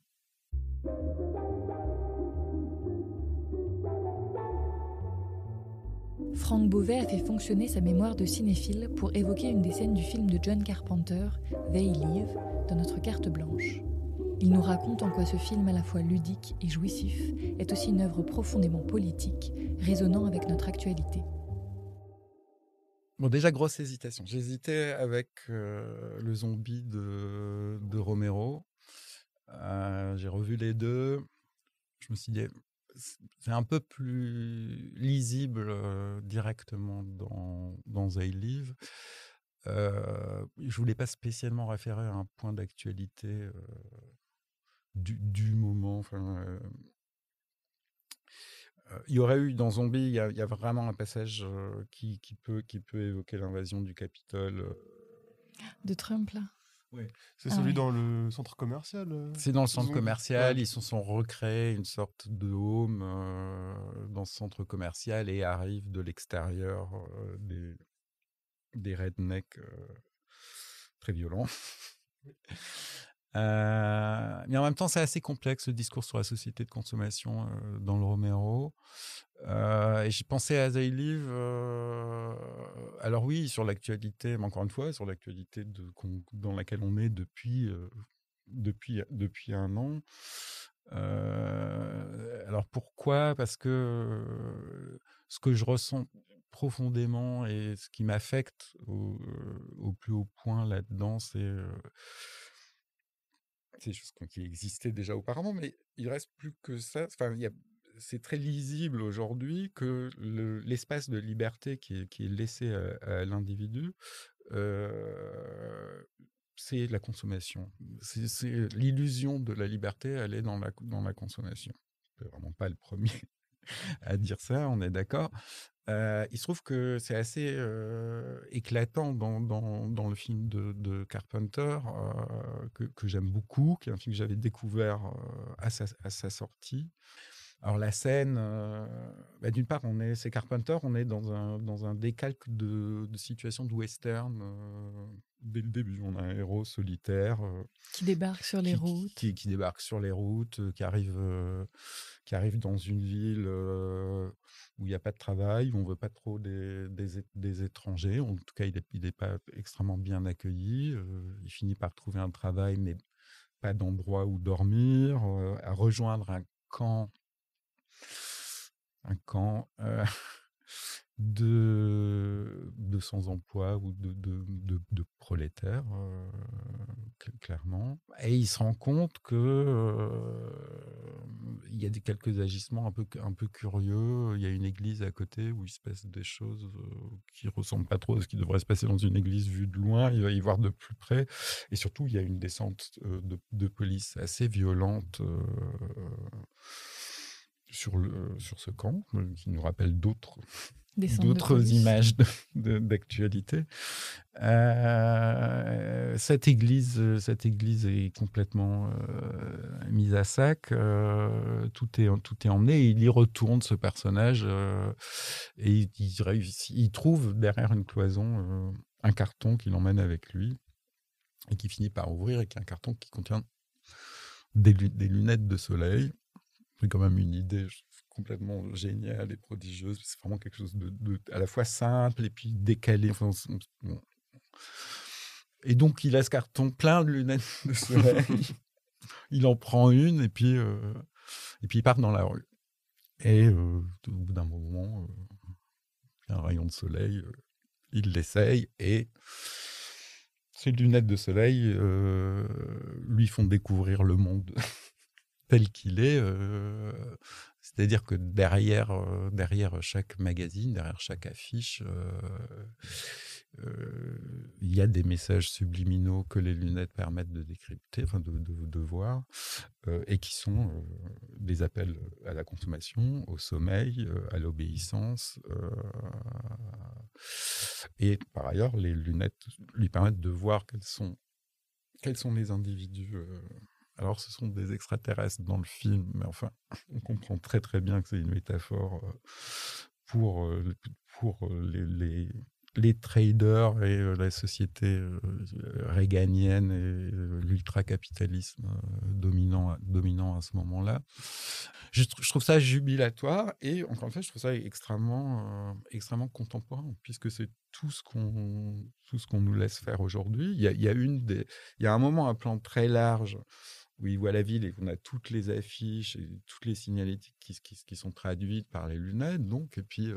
Franck Beauvais a fait fonctionner sa mémoire de cinéphile pour évoquer une des scènes du film de John Carpenter, They Live, dans notre carte blanche. Il nous raconte en quoi ce film, à la fois ludique et jouissif, est aussi une œuvre profondément politique, résonnant avec notre actualité. Bon, déjà, grosse hésitation. J'hésitais avec le zombie de Romero. J'ai revu les deux. Je me suis dit, c'est un peu plus lisible directement dans They Live. Je voulais pas spécialement référer à un point d'actualité du moment. Il y aurait eu dans Zombie, il y a vraiment un passage qui peut évoquer l'invasion du Capitole. De Trump, là. Oui. C'est celui dans le centre commercial. C'est dans le centre Zombie. commercial. Ouais. Ils se sont recréés une sorte de home dans ce centre commercial, et arrivent de l'extérieur des rednecks très violents. Mais en même temps, c'est assez complexe, le discours sur la société de consommation dans le Romero. Et j'ai pensé à They Live. Alors oui, sur l'actualité, mais encore une fois, sur l'actualité dans laquelle on est depuis depuis un an. Alors pourquoi? Parce que ce que je ressens profondément et ce qui m'affecte au plus haut point là-dedans, c'est des choses qui existaient déjà auparavant, mais il reste plus que ça. Enfin, c'est très lisible aujourd'hui que l'espace de liberté qui est laissé à l'individu, euh, c'est la consommation. C'est l'illusion de la liberté, elle est dans la consommation. Je suis vraiment pas le premier à dire ça, on est d'accord. Il se trouve que c'est assez éclatant dans le film de Carpenter, que j'aime beaucoup, qui est un film que j'avais découvert à sa sortie. Alors la scène, d'une part, c'est Carpenter, on est dans un décalque de situation de western dès le début. On a un héros solitaire Qui débarque sur les routes. Qui débarque sur les routes, qui arrive dans une ville où il n'y a pas de travail, où on ne veut pas trop des étrangers. En tout cas, il n'est pas extrêmement bien accueilli. Il finit par trouver un travail, mais pas d'endroit où dormir, à rejoindre un camp de sans-emploi ou de prolétaires, clairement. Et il se rend compte que il y a quelques agissements un peu curieux. Il y a une église à côté où il se passe des choses qui ressemblent pas trop à ce qui devrait se passer dans une église vue de loin. Il va y voir de plus près. Et surtout, il y a une descente de police assez violente sur ce camp, qui nous rappelle d'autres images d'actualité. Cette église est complètement mise à sac. Tout est emmené. Et il y retourne, ce personnage, et il trouve derrière une cloison un carton qu'il emmène avec lui et qui finit par ouvrir, et qui est un carton qui contient des lunettes de soleil. C'est quand même une idée complètement géniale et prodigieuse. C'est vraiment quelque chose de à la fois simple et puis décalé. Enfin, bon. Et donc, il a ce carton plein de lunettes de soleil. Il en prend une et puis il part dans la rue. Et au bout d'un moment, il y a un rayon de soleil. Il l'essaye et ces lunettes de soleil lui font découvrir le monde tel qu'il est, c'est-à-dire que derrière chaque magazine, derrière chaque affiche, il y a des messages subliminaux que les lunettes permettent de décrypter, enfin de voir, et qui sont des appels à la consommation, au sommeil, à l'obéissance. Et par ailleurs, les lunettes lui permettent de voir quels sont les individus. Alors, ce sont des extraterrestres dans le film, mais enfin, on comprend très très bien que c'est une métaphore pour les traders et la société réganienne et l'ultra-capitalisme dominant à ce moment-là. Je trouve ça jubilatoire et, encore une fois, je trouve ça extrêmement contemporain, puisque c'est tout ce qu'on nous laisse faire aujourd'hui. Il y a un moment, un plan très large où il voit la ville et qu'on a toutes les affiches et toutes les signalétiques qui sont traduites par les lunettes. Donc, et puis,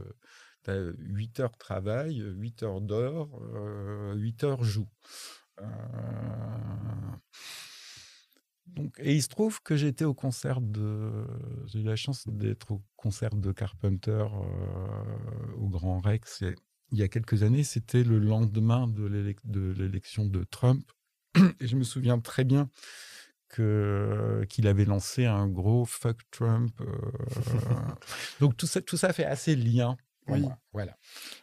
tu as 8 heures travail, 8 heures d'or, 8 heures joue. Donc, et il se trouve que j'ai eu la chance d'être au concert de Carpenter au Grand Rex il y a quelques années. C'était le lendemain de l'élection de Trump. Et je me souviens très bien qu'il avait lancé un gros fuck Trump. Donc tout ça fait assez lien. Oui. Voilà.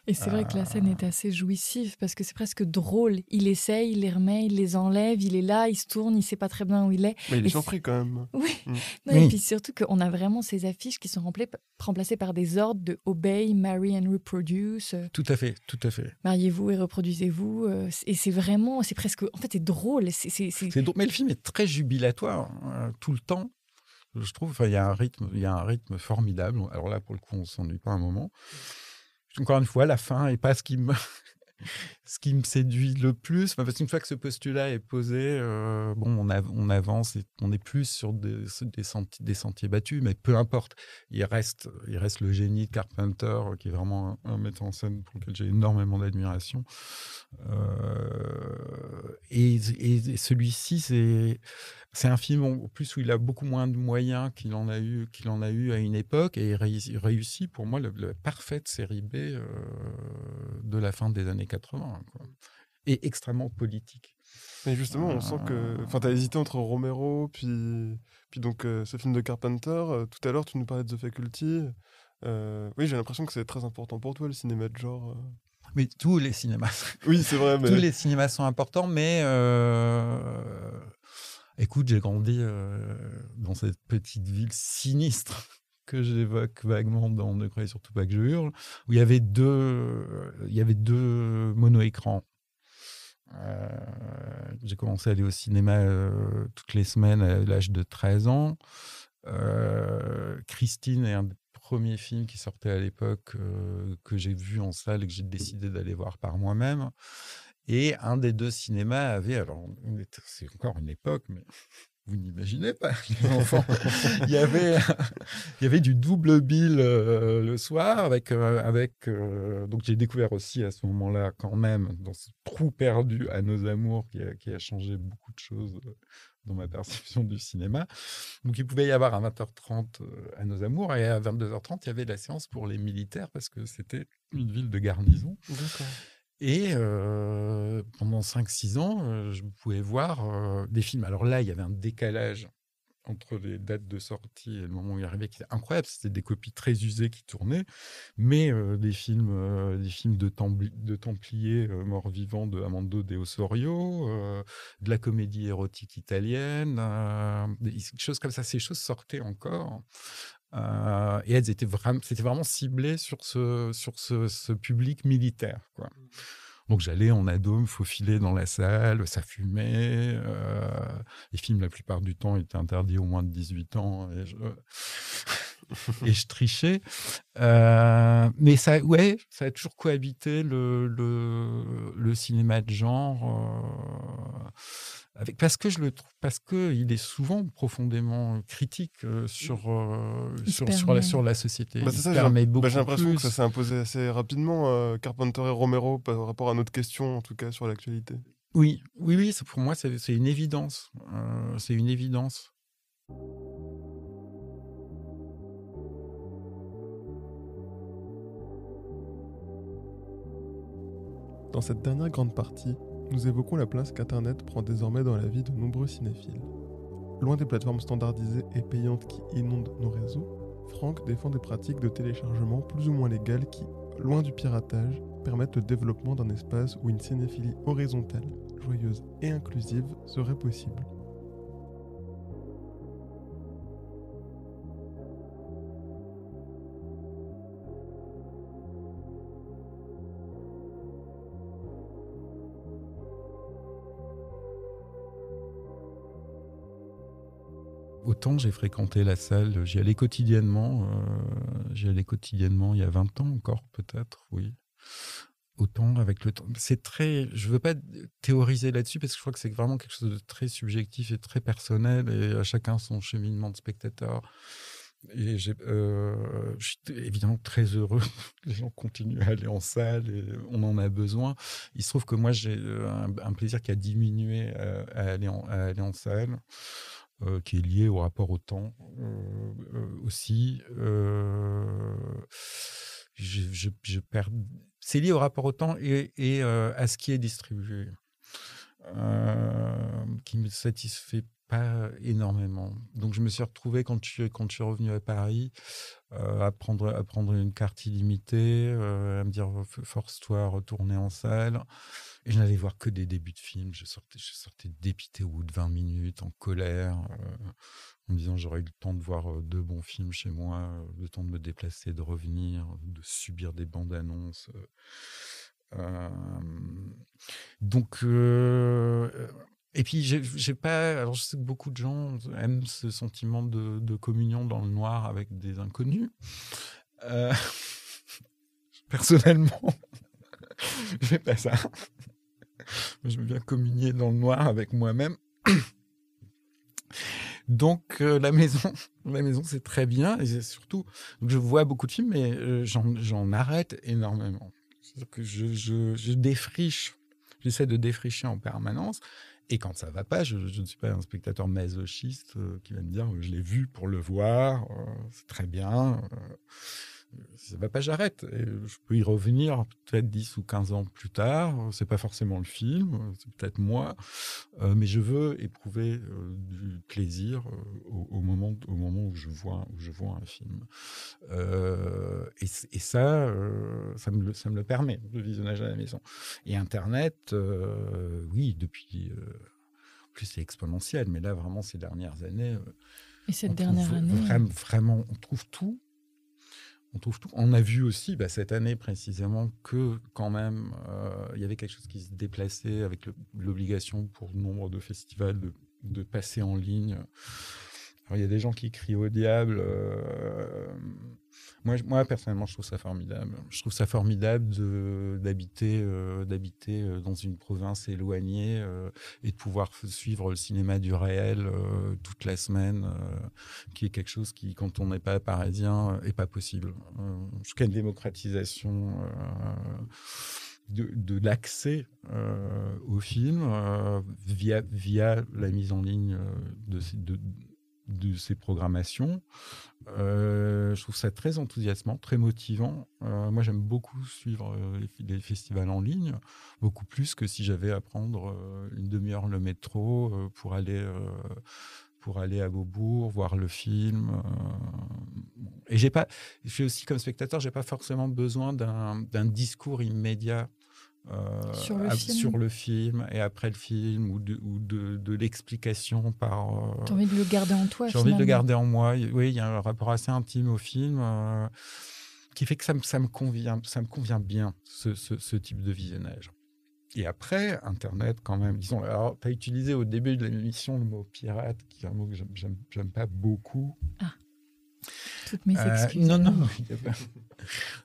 Et c'est vrai que la scène est assez jouissive parce que c'est presque drôle. Il essaye, il les remet, il les enlève, il est là, il se tourne, il ne sait pas très bien où il est. Mais il est surpris quand même. Oui. Non, et puis surtout qu'on a vraiment ces affiches qui sont remplacées par des ordres de obey, marry and reproduce. Tout à fait. Mariez-vous et reproduisez-vous. Et c'est presque, en fait, c'est drôle. C'est drôle, mais le film est très jubilatoire tout le temps. Je trouve, il y a un rythme formidable. Alors là, pour le coup, on ne s'ennuie pas un moment. Encore une fois, la fin n'est pas ce qui me ce qui me séduit le plus, parce qu'une fois que ce postulat est posé, on avance et on est plus sur des sentiers battus, mais peu importe. Il reste le génie de Carpenter, qui est vraiment un metteur en scène pour lequel j'ai énormément d'admiration. Et celui-ci, c'est un film en plus où il a beaucoup moins de moyens qu'il en a eu à une époque, et il réussit pour moi la parfaite série B de la fin des années 80, quoi. Et extrêmement politique. Mais justement, on sent que... Enfin, t'as hésité entre Romero, puis donc ce film de Carpenter. Tout à l'heure, tu nous parlais de The Faculty. Oui, j'ai l'impression que c'est très important pour toi, le cinéma de genre. Mais tous les cinémas... Oui, c'est vrai, mais... Tous les cinémas sont importants, mais... Écoute, j'ai grandi dans cette petite ville sinistre que j'évoque vaguement dans Ne croyez surtout pas que je hurle, où il y avait deux mono-écrans. J'ai commencé à aller au cinéma toutes les semaines à l'âge de 13 ans. Christine est un des premiers films qui sortait à l'époque que j'ai vu en salle et que j'ai décidé d'aller voir par moi-même. Et un des deux cinémas avait, alors c'est encore une époque, mais vous n'imaginez pas, les enfants, il y avait du double bill le soir avec donc j'ai découvert aussi à ce moment-là quand même dans ce trou perdu à Nos Amours qui a changé beaucoup de choses dans ma perception du cinéma. Donc il pouvait y avoir à 20h30 à Nos Amours, et à 22h30 il y avait la séance pour les militaires parce que c'était une ville de garnison. D'accord. Et pendant 5-6 ans, je pouvais voir des films. Alors là, il y avait un décalage entre les dates de sortie et le moment où il arrivait qui était incroyable. C'était des copies très usées qui tournaient, mais des films de Templiers morts-vivants de Amando de Ossorio, de la comédie érotique italienne, des choses comme ça. Ces choses sortaient encore. Et c'était vraiment ciblé sur ce public militaire, quoi. Donc j'allais en ado me faufiler dans la salle, ça fumait. Les films, la plupart du temps, étaient interdits aux moins de 18 ans. Et je trichais. Mais ça a toujours cohabité le cinéma de genre. Parce que il est souvent profondément critique sur la société. Bah, c'est ça, permet beaucoup j'ai l'impression plus. que ça s'est imposé assez rapidement, Carpenter et Romero, par rapport à notre question, en tout cas, sur l'actualité. Oui, pour moi, c'est une évidence. C'est une évidence. Dans cette dernière grande partie, nous évoquons la place qu'Internet prend désormais dans la vie de nombreux cinéphiles. Loin des plateformes standardisées et payantes qui inondent nos réseaux, Franck défend des pratiques de téléchargement plus ou moins légales qui, loin du piratage, permettent le développement d'un espace où une cinéphilie horizontale, joyeuse et inclusive serait possible. Autant j'ai fréquenté la salle, j'y allais quotidiennement il y a 20 ans encore, peut-être, oui. Autant avec le temps. Je veux pas théoriser là-dessus parce que je crois que c'est vraiment quelque chose de très subjectif et très personnel, et à chacun son cheminement de spectateur. Et je suis évidemment très heureux que les gens continuent à aller en salle, et on en a besoin. Il se trouve que moi, j'ai un plaisir qui a diminué à aller en salle. Qui est lié au rapport au temps aussi. Je perds. C'est lié au rapport au temps et à ce qui est distribué, qui me satisfait pas énormément. Donc je me suis retrouvé quand je suis revenu à Paris à prendre une carte illimitée, à me dire force-toi à retourner en salle. Et je n'allais voir que des débuts de films. Je sortais dépité au bout de 20 minutes, en colère, en me disant j'aurais eu le temps de voir 2 bons films chez moi, le temps de me déplacer, de revenir, de subir des bandes annonces. Donc, et puis j'ai pas. Alors je sais que beaucoup de gens aiment ce sentiment de communion dans le noir avec des inconnus. Personnellement. Je fais pas ça. Je veux bien communier dans le noir avec moi-même. Donc la maison c'est très bien, et c'est surtout, je vois beaucoup de films, mais j'en arrête énormément. C'est-à-dire que je défriche, j'essaie de défricher en permanence, et quand ça va pas, je ne suis pas un spectateur masochiste qui va me dire je l'ai vu pour le voir, c'est très bien. Ça va pas, j'arrête. Et je peux y revenir peut-être 10 ou 15 ans plus tard. C'est pas forcément le film, c'est peut-être moi. Mais je veux éprouver du plaisir au moment où je vois un film. Et ça, ça me le permet, le visionnage à la maison. Et Internet, oui, depuis... plus c'est exponentiel, mais là, vraiment, ces dernières années... Et cette dernière année... Vraiment, on trouve tout. On a vu aussi cette année précisément que quand même il y avait quelque chose qui se déplaçait avec l'obligation pour nombre de festivals de passer en ligne. Alors, il y a des gens qui crient au diable. Moi, personnellement, je trouve ça formidable. Je trouve ça formidable d'habiter dans une province éloignée et de pouvoir suivre le cinéma du réel toute la semaine, qui est quelque chose qui, quand on n'est pas parisien, n'est pas possible. Jusqu'à une démocratisation de l'accès au film via la mise en ligne de ces programmations. Je trouve ça très enthousiasmant, très motivant. Moi, j'aime beaucoup suivre les festivals en ligne, beaucoup plus que si j'avais à prendre une demi-heure le métro pour aller à Beaubourg, voir le film. Et je suis aussi comme spectateur, j'ai pas forcément besoin d'un discours immédiat sur le film et après le film, ou de l'explication par... T'as envie de le garder en toi, J'ai envie de le garder en moi. Oui, il y a un rapport assez intime au film qui fait que ça me convient bien, ce type de visionnage. Et après, Internet, quand même, disons... Alors, tu as utilisé au début de l'émission le mot pirate, qui est un mot que j'aime pas beaucoup. Ah, toutes mes excuses. Non,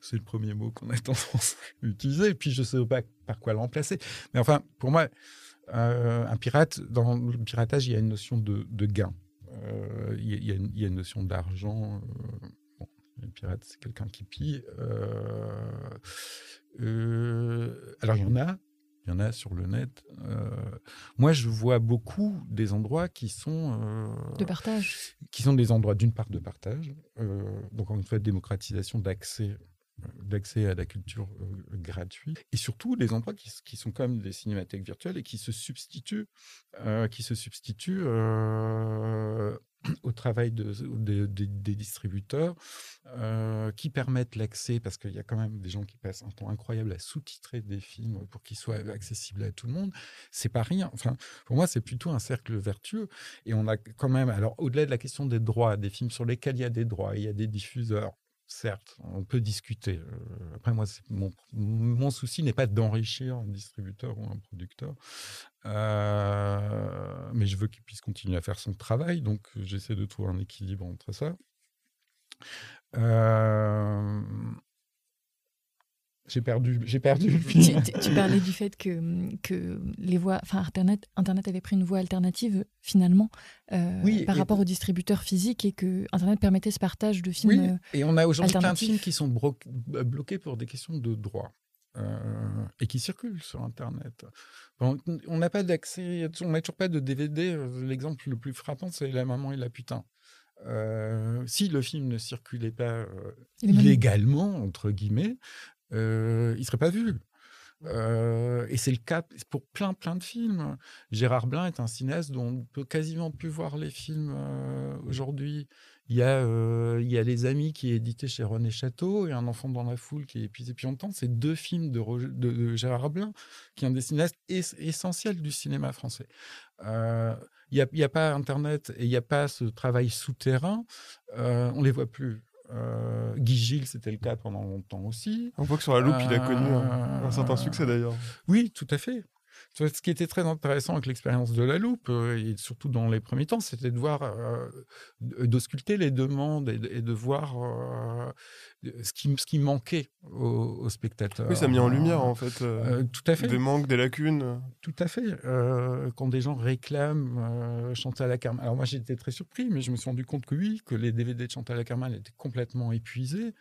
c'est le premier mot qu'on a tendance à utiliser, et puis je ne sais pas par quoi le remplacer. Mais enfin, pour moi, un pirate, dans le piratage, il y a une notion de gain. Il y a une notion d'argent. Un pirate, c'est quelqu'un qui pille. Alors, il y en a sur le net. Moi, je vois beaucoup des endroits qui sont... de partage. Qui sont des endroits, d'une part, de partage. Donc, encore une fois, de démocratisation d'accès à la culture gratuite. Et surtout, des endroits qui sont comme des cinémathèques virtuelles et qui se substituent au travail des distributeurs, qui permettent l'accès, parce qu'il y a quand même des gens qui passent un temps incroyable à sous-titrer des films pour qu'ils soient accessibles à tout le monde. C'est pas rien. Enfin, pour moi, c'est plutôt un cercle vertueux. Et on a quand même, alors au-delà de la question des droits, des films sur lesquels il y a des droits, il y a des diffuseurs. Certes, on peut discuter. Après, moi, mon souci n'est pas d'enrichir un distributeur ou un producteur, mais je veux qu'il puisse continuer à faire son travail, donc j'essaie de trouver un équilibre entre ça. J'ai perdu le fil. Tu parlais du fait que les voies, enfin Internet avait pris une voie alternative finalement par rapport aux distributeurs physiques, et que Internet permettait ce partage de films. Oui, et on a aujourd'hui plein de films qui sont bloqués pour des questions de droit et qui circulent sur Internet. On n'a pas d'accès, on n'a toujours pas de DVD. L'exemple le plus frappant, c'est La maman et la putain. Si le film ne circulait pas illégalement, entre guillemets, il ne serait pas vu. Et c'est le cas pour plein de films. Gérard Blin est un cinéaste dont on ne peut quasiment plus voir les films aujourd'hui. Il y a Les Amis qui est édité chez René Château et Un enfant dans la foule qui est épuisé depuis longtemps. C'est deux films de Gérard Blin, qui est un des cinéastes essentiels du cinéma français. Il n'y a pas Internet et il n'y a pas ce travail souterrain. On ne les voit plus. Guy Gilles, c'était le cas pendant longtemps aussi. On voit que sur La Loupe, il a connu un certain succès d'ailleurs. Oui, tout à fait. Ce qui était très intéressant avec l'expérience de la loupe, et surtout dans les premiers temps, c'était de voir, d'ausculter les demandes et de voir ce qui manquait aux spectateurs. Oui, ça a mis en lumière, en fait, tout à fait. des manques, des lacunes. Tout à fait. Quand des gens réclament Chantal Akerman. Alors moi, j'étais très surpris, mais je me suis rendu compte que oui, que les DVD de Chantal Akerman étaient complètement épuisés.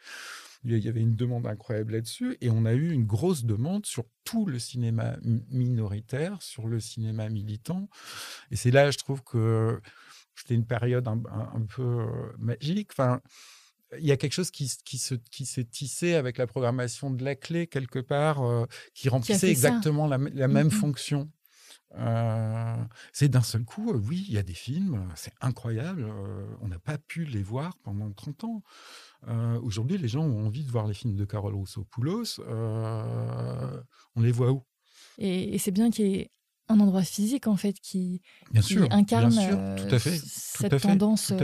Il y avait une demande incroyable là-dessus, et on a eu une grosse demande sur tout le cinéma minoritaire, sur le cinéma militant. Et c'est là, je trouve que c'était une période un peu magique. Enfin, il y a quelque chose qui s'est tissé avec la programmation de la clé, quelque part, qui remplissait exactement la même fonction. C'est d'un seul coup, oui, il y a des films, c'est incroyable, on n'a pas pu les voir pendant 30 ans. Aujourd'hui, les gens ont envie de voir les films de Carole Rousseau-Poulos. On les voit où? Et c'est bien qu'il y ait un endroit physique, en fait, qui incarne tout à fait, cette tendance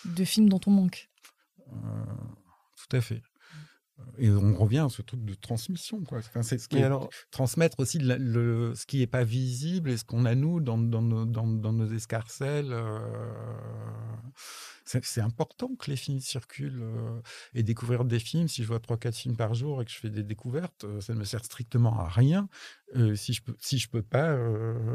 de films dont on manque. Tout à fait. Et on revient à ce truc de transmission, quoi. Enfin, c'est transmettre aussi ce qui n'est pas visible et ce qu'on a, nous, dans nos escarcelles. C'est important que les films circulent et découvrir des films. Si je vois 3-4 films par jour et que je fais des découvertes, ça ne me sert strictement à rien si je peux pas.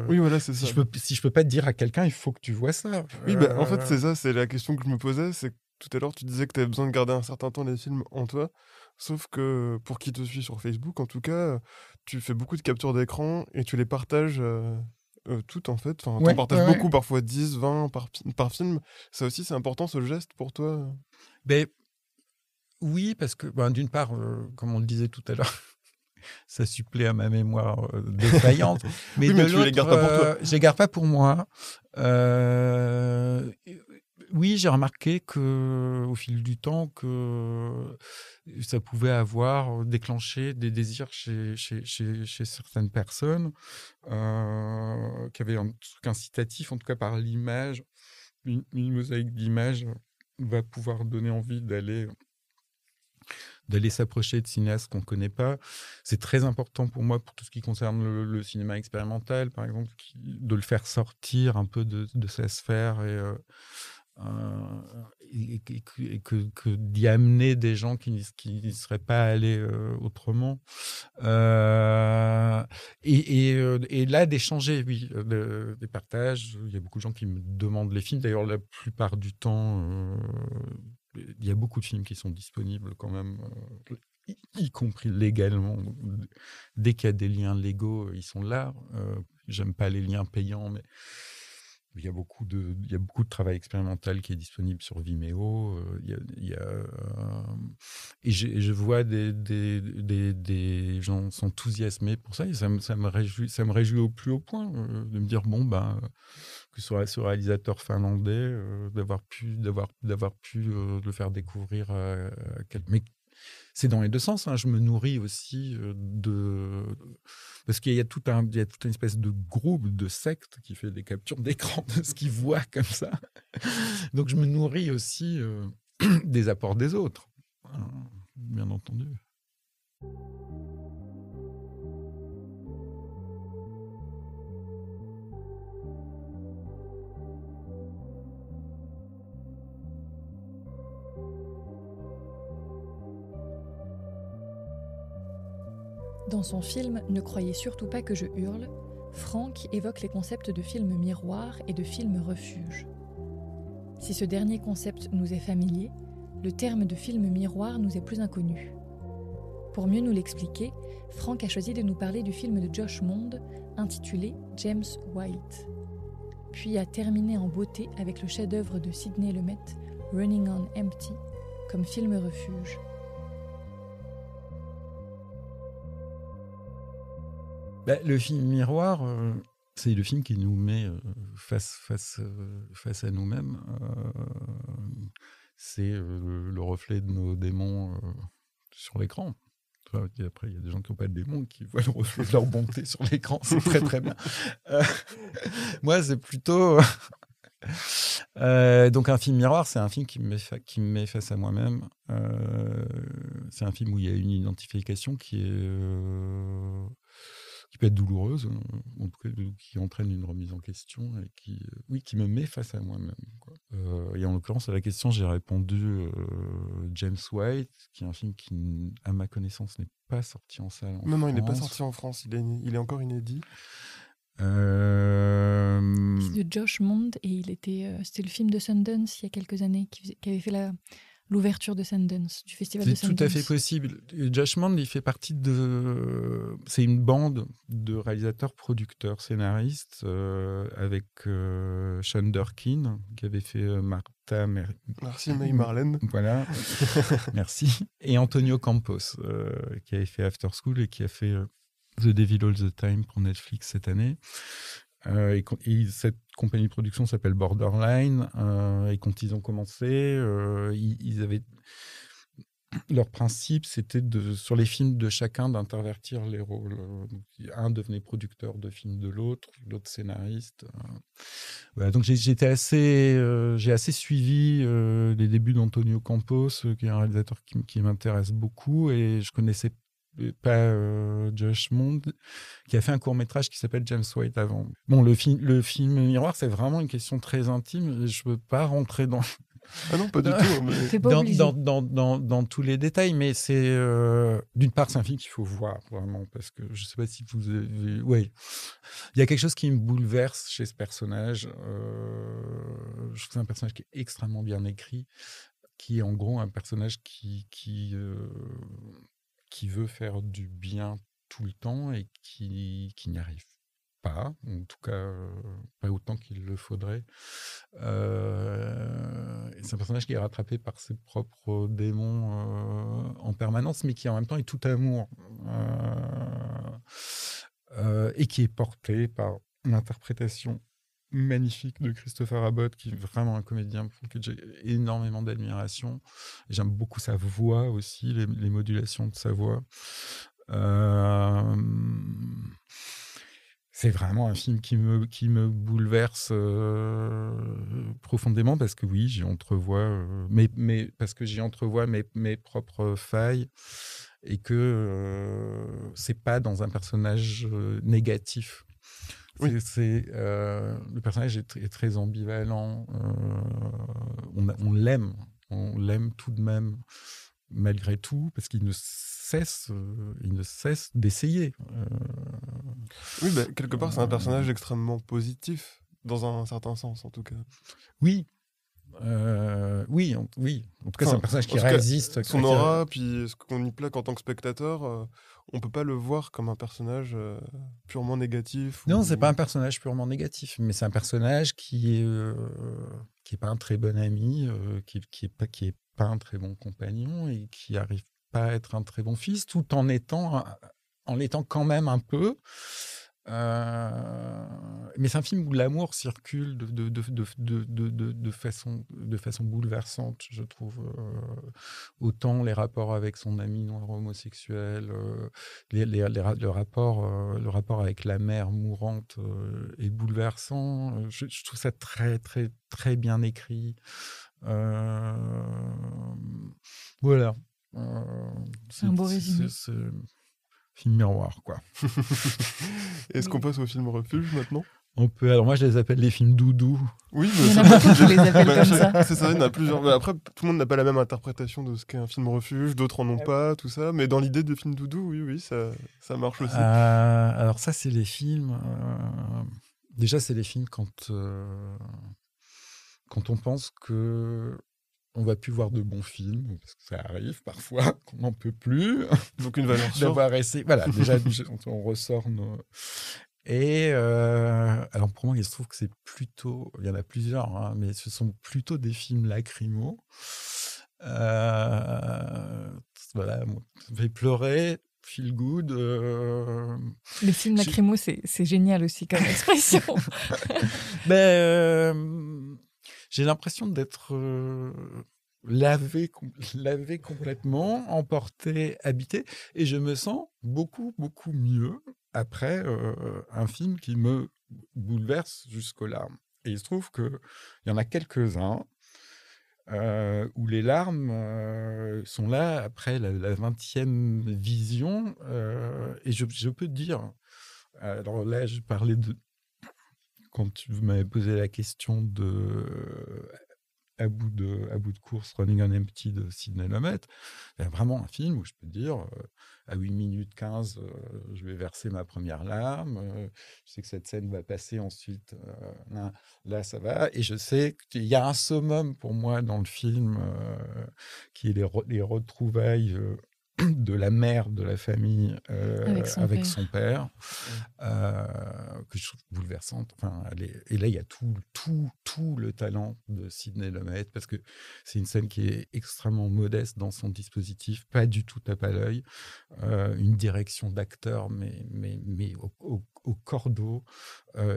Oui, voilà, c'est ça. Si je peux pas dire à quelqu'un, il faut que tu vois ça. Oui, en fait, c'est ça. C'est la question que je me posais. C'est que tout à l'heure, tu disais que tu avais besoin de garder un certain temps les films en toi. Sauf que pour qui te suit sur Facebook, en tout cas, tu fais beaucoup de captures d'écran et tu les partages toutes, en fait. Enfin, tu en partages beaucoup, parfois 10, 20 par film. Ça aussi, c'est important, ce geste, pour toi? Oui, parce que, d'une part, comme on le disait tout à l'heure, ça supplée à ma mémoire défaillante. Mais oui, mais tu les gardes pas pour toi. Je les garde pas pour moi. Oui, j'ai remarqué qu'au fil du temps, que ça pouvait déclenché des désirs chez certaines personnes qui avaient un truc incitatif, en tout cas par l'image. Une mosaïque d'images va pouvoir donner envie d'aller s'approcher de cinéastes qu'on ne connaît pas. C'est très important pour moi, pour tout ce qui concerne le cinéma expérimental, par exemple, de le faire sortir un peu de sa sphère et que d'y amener des gens qui n'y seraient pas allés autrement. Et là, d'échanger, oui, des partages. Il y a beaucoup de gens qui me demandent les films. D'ailleurs, la plupart du temps, il y a beaucoup de films qui sont disponibles quand même, y compris légalement. Dès qu'il y a des liens légaux, ils sont là. J'aime pas les liens payants, mais il y a beaucoup de travail expérimental qui est disponible sur Vimeo. Et je vois des gens s'enthousiasmer pour ça, et ça me réjouit au plus haut point de me dire que ce réalisateur finlandais, d'avoir pu le faire découvrir mais c'est dans les deux sens, hein. Je me nourris aussi parce qu'il y a toute une espèce de groupe, de secte qui fait des captures d'écran de ce qu'ils voient comme ça. Donc je me nourris aussi des apports des autres, bien entendu. Dans son film « Ne croyez surtout pas que je hurle », Franck évoque les concepts de film miroir et de film refuge. Si ce dernier concept nous est familier, le terme de film miroir nous est plus inconnu. Pour mieux nous l'expliquer, Franck a choisi de nous parler du film de Josh Monde intitulé James White, puis a terminé en beauté avec le chef-d'œuvre de Sidney Lumet, Running on Empty, comme film refuge. Le film miroir, c'est le film qui nous met face à nous-mêmes. C'est le reflet de nos démons sur l'écran. Après, il y a des gens qui n'ont pas de démons, qui voient le reflet de leur bonté sur l'écran. C'est très, très bien. Moi, c'est plutôt... donc, un film miroir, c'est un film qui me met face à moi-même. C'est un film où il y a une identification qui est qui peut être douloureuse, en tout cas, qui entraîne une remise en question et qui me met face à moi-même, quoi. Et en l'occurrence, à la question, j'ai répondu James White, qui est un film qui, à ma connaissance, n'est pas sorti en salle en Non, il n'est pas France. sorti en France, il est encore inédit. C'est de Josh Mond et c'était le film de Sundance il y a quelques années qui avait fait l'ouverture de Sundance, du festival de C'est Sundance. tout à fait possible. Josh Mond, il fait partie de... C'est une bande de réalisateurs, producteurs, scénaristes, avec Sean Durkin, qui avait fait Martha... Merci, May Marlène. Voilà, merci. Et Antonio Campos, qui avait fait After School et qui a fait The Devil All the Time pour Netflix cette année. Et cette compagnie de production s'appelle Borderline. Et quand ils ont commencé, ils avaient... Leur principe, c'était sur les films de chacun d'intervertir les rôles. Un devenait producteur de films de l'autre scénariste. Voilà, donc j'ai assez suivi les débuts d'Antonio Campos, qui est un réalisateur qui m'intéresse beaucoup, et je connaissais pas Josh Mond, qui a fait un court-métrage qui s'appelle James White avant. Bon, le film Miroir, c'est vraiment une question très intime, et je ne veux pas rentrer dans... Ah non, pas du tout. Mais... Dans tous les détails, mais c'est d'une part, c'est un film qu'il faut voir vraiment, parce que je ne sais pas si vous avez... Ouais. Il y a quelque chose qui me bouleverse chez ce personnage. Je trouve que c'est un personnage qui est extrêmement bien écrit, qui est en gros un personnage qui veut faire du bien tout le temps et qui n'y arrive pas, en tout cas pas autant qu'il le faudrait. C'est un personnage qui est rattrapé par ses propres démons en permanence, mais qui en même temps est tout amour, et qui est porté par l'interprétation magnifique de Christopher Abbott, qui est vraiment un comédien pour lequel j'ai énormément d'admiration. J'aime beaucoup sa voix aussi, les modulations de sa voix. C'est vraiment un film qui me bouleverse profondément, parce que oui, j'y entrevois, mais parce que j'y entrevois mes propres failles, et que c'est pas dans un personnage négatif. Oui. Le personnage est très ambivalent. On l'aime tout de même, malgré tout, parce qu'il ne cesse d'essayer. Oui, quelque part, c'est un personnage extrêmement positif, dans un certain sens, en tout cas. Oui. Oui. En tout cas, c'est un personnage qui résiste. Son aura, puis ce qu'on y plaque en tant que spectateur, on peut pas le voir comme un personnage purement négatif. Non, c'est pas un personnage purement négatif, mais c'est un personnage qui est pas un très bon ami, qui est pas un très bon compagnon, et qui arrive pas à être un très bon fils, tout en l'étant quand même un peu. Mais c'est un film où l'amour circule de façon bouleversante, je trouve. Autant les rapports avec son ami noir homosexuel, le rapport avec la mère mourante est bouleversant. Je trouve ça très, très, très bien écrit. Voilà. C'est un beau résumé. C'est film miroir, quoi. Est-ce qu'on passe au film refuge maintenant ? On peut. Alors moi, je les appelle les films doudou. Oui, il y en a beaucoup qui les appellent comme ça. C'est ça, il y en a plusieurs. Mais après, tout le monde n'a pas la même interprétation de ce qu'est un film refuge, d'autres en ont pas, tout ça. Mais dans l'idée de film doudou, oui, ça marche aussi. Alors ça, c'est les films... Déjà, c'est les films quand on pense que on va plus voir de bons films, parce que ça arrive parfois qu'on n'en peut plus. Donc une valeur sûre. D'avoir essayé. Voilà, déjà, on ressort nos... Et alors pour moi, il se trouve que c'est plutôt... Il y en a plusieurs, hein, mais ce sont plutôt des films lacrymaux. Voilà, ça me fait pleurer, feel good. Les films lacrymaux, c'est génial aussi comme expression. J'ai l'impression d'être lavé complètement, emporté, habité, et je me sens beaucoup, beaucoup mieux après un film qui me bouleverse jusqu'aux larmes. Et il se trouve qu'il y en a quelques-uns où les larmes sont là après la 20e vision, et je peux te dire, Alors là, je parlais de... Quand tu m'avais posé la question de à bout de course, Running on Empty de Sidney Lumet, c'est vraiment un film où je peux dire, à 8 minutes 15, je vais verser ma première larme. Je sais que cette scène va passer ensuite. Là, ça va. Et je sais qu'il y a un summum pour moi dans le film, qui est les retrouvailles de la mère de la famille avec son père, que je trouve bouleversante. Enfin, et là, il y a tout le talent de Sidney Lumet, parce que c'est une scène qui est extrêmement modeste dans son dispositif, pas du tout tape à l'œil, une direction d'acteur, mais au cordeau,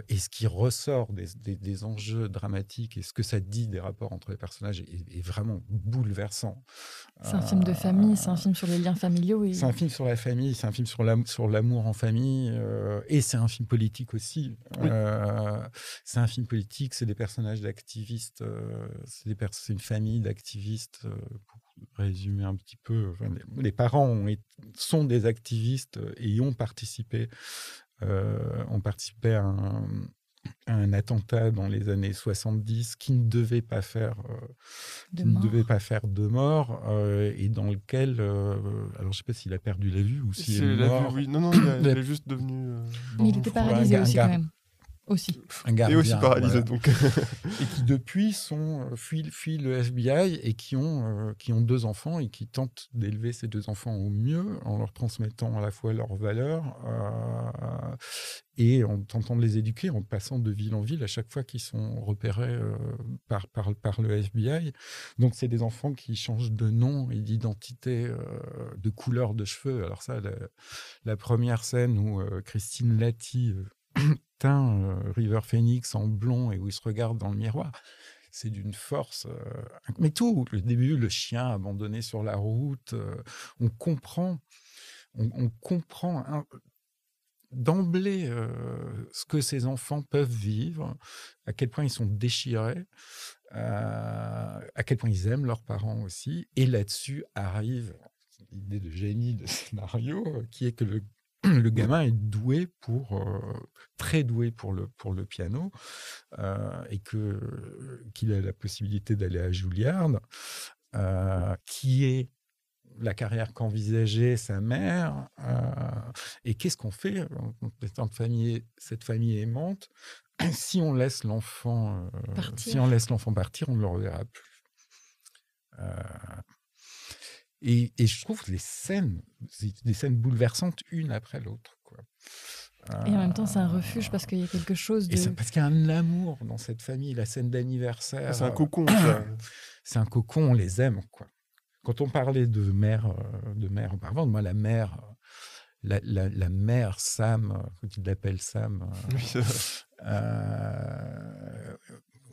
et ce qui ressort des enjeux dramatiques et ce que ça dit des rapports entre les personnages est vraiment bouleversant. C'est un film de famille, c'est un film sur les liens familiaux. C'est un film sur la famille, c'est un film sur l'amour en famille, et c'est un film politique aussi. Oui. C'est un film politique, c'est des personnages d'activistes, c'est une famille d'activistes, pour résumer un petit peu. Enfin, les parents sont des activistes et ont participé à un attentat dans les années 70 qui ne devait pas faire de mort, et dans lequel, alors je ne sais pas s'il a perdu la vue ou s'il est mort. Vue, oui. Non, il est juste devenu... Mais il était paralysé aussi quand même. Aussi. Et aussi paralysé, voilà. Donc. Et qui depuis fuient le FBI et qui ont 2 enfants et qui tentent d'élever ces 2 enfants au mieux en leur transmettant à la fois leurs valeurs et en tentant de les éduquer, en passant de ville en ville à chaque fois qu'ils sont repérés par le FBI. Donc c'est des enfants qui changent de nom et d'identité, de couleur de cheveux. Alors ça, la première scène où Christine Latti teint River Phoenix en blond et où il se regarde dans le miroir, c'est d'une force. Mais tout, le début, le chien abandonné sur la route, on comprend d'emblée ce que ces enfants peuvent vivre, à quel point ils sont déchirés, à quel point ils aiment leurs parents aussi. Et là-dessus arrive l'idée de génie de scénario, qui est que le gamin est très doué pour le piano, et qu'il a la possibilité d'aller à Juilliard, qui est la carrière qu'envisageait sa mère. Et qu'est-ce qu'on fait dans cette famille aimante si on laisse l'enfant partir, on ne le reverra plus. Et je trouve des scènes bouleversantes une après l'autre, quoi. Et en même temps, c'est un refuge parce qu'il y a quelque chose de... Parce qu'il y a un amour dans cette famille, la scène d'anniversaire. C'est un cocon. C'est un cocon, on les aime, quoi. Quand on parlait de mère auparavant, moi, la mère Sam, quand il l'appelle Sam,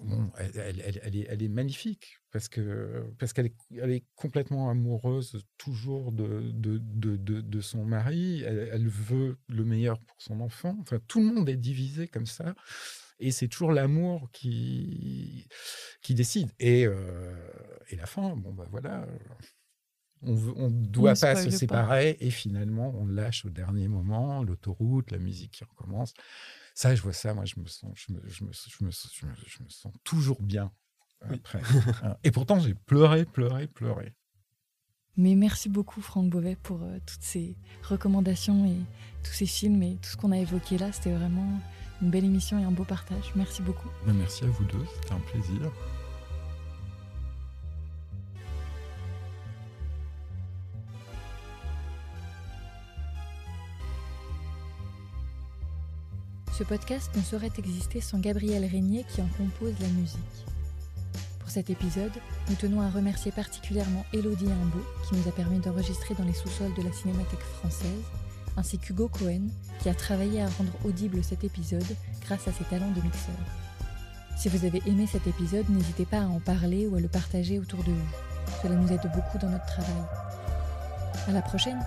bon, elle est magnifique parce qu'elle est complètement amoureuse toujours de son mari. Elle veut le meilleur pour son enfant. Enfin, tout le monde est divisé comme ça. Et c'est toujours l'amour qui décide. Et la fin, bon, bah voilà, on ne doit pas se séparer. Et finalement, on lâche au dernier moment, l'autoroute, la musique qui recommence. Ça, je vois ça, moi, je me sens toujours bien après. Et pourtant, j'ai pleuré. Mais merci beaucoup, Franck Beauvais, pour toutes ces recommandations et tous ces films et tout ce qu'on a évoqué là. C'était vraiment une belle émission et un beau partage. Merci beaucoup. Merci à vous deux, c'était un plaisir. Ce podcast ne saurait exister sans Gabriel Régnier qui en compose la musique. Pour cet épisode, nous tenons à remercier particulièrement Élodie Imbeau qui nous a permis d'enregistrer dans les sous-sols de la Cinémathèque française, ainsi qu'Hugo Cohen qui a travaillé à rendre audible cet épisode grâce à ses talents de mixeur. Si vous avez aimé cet épisode, n'hésitez pas à en parler ou à le partager autour de vous. Cela nous aide beaucoup dans notre travail. À la prochaine!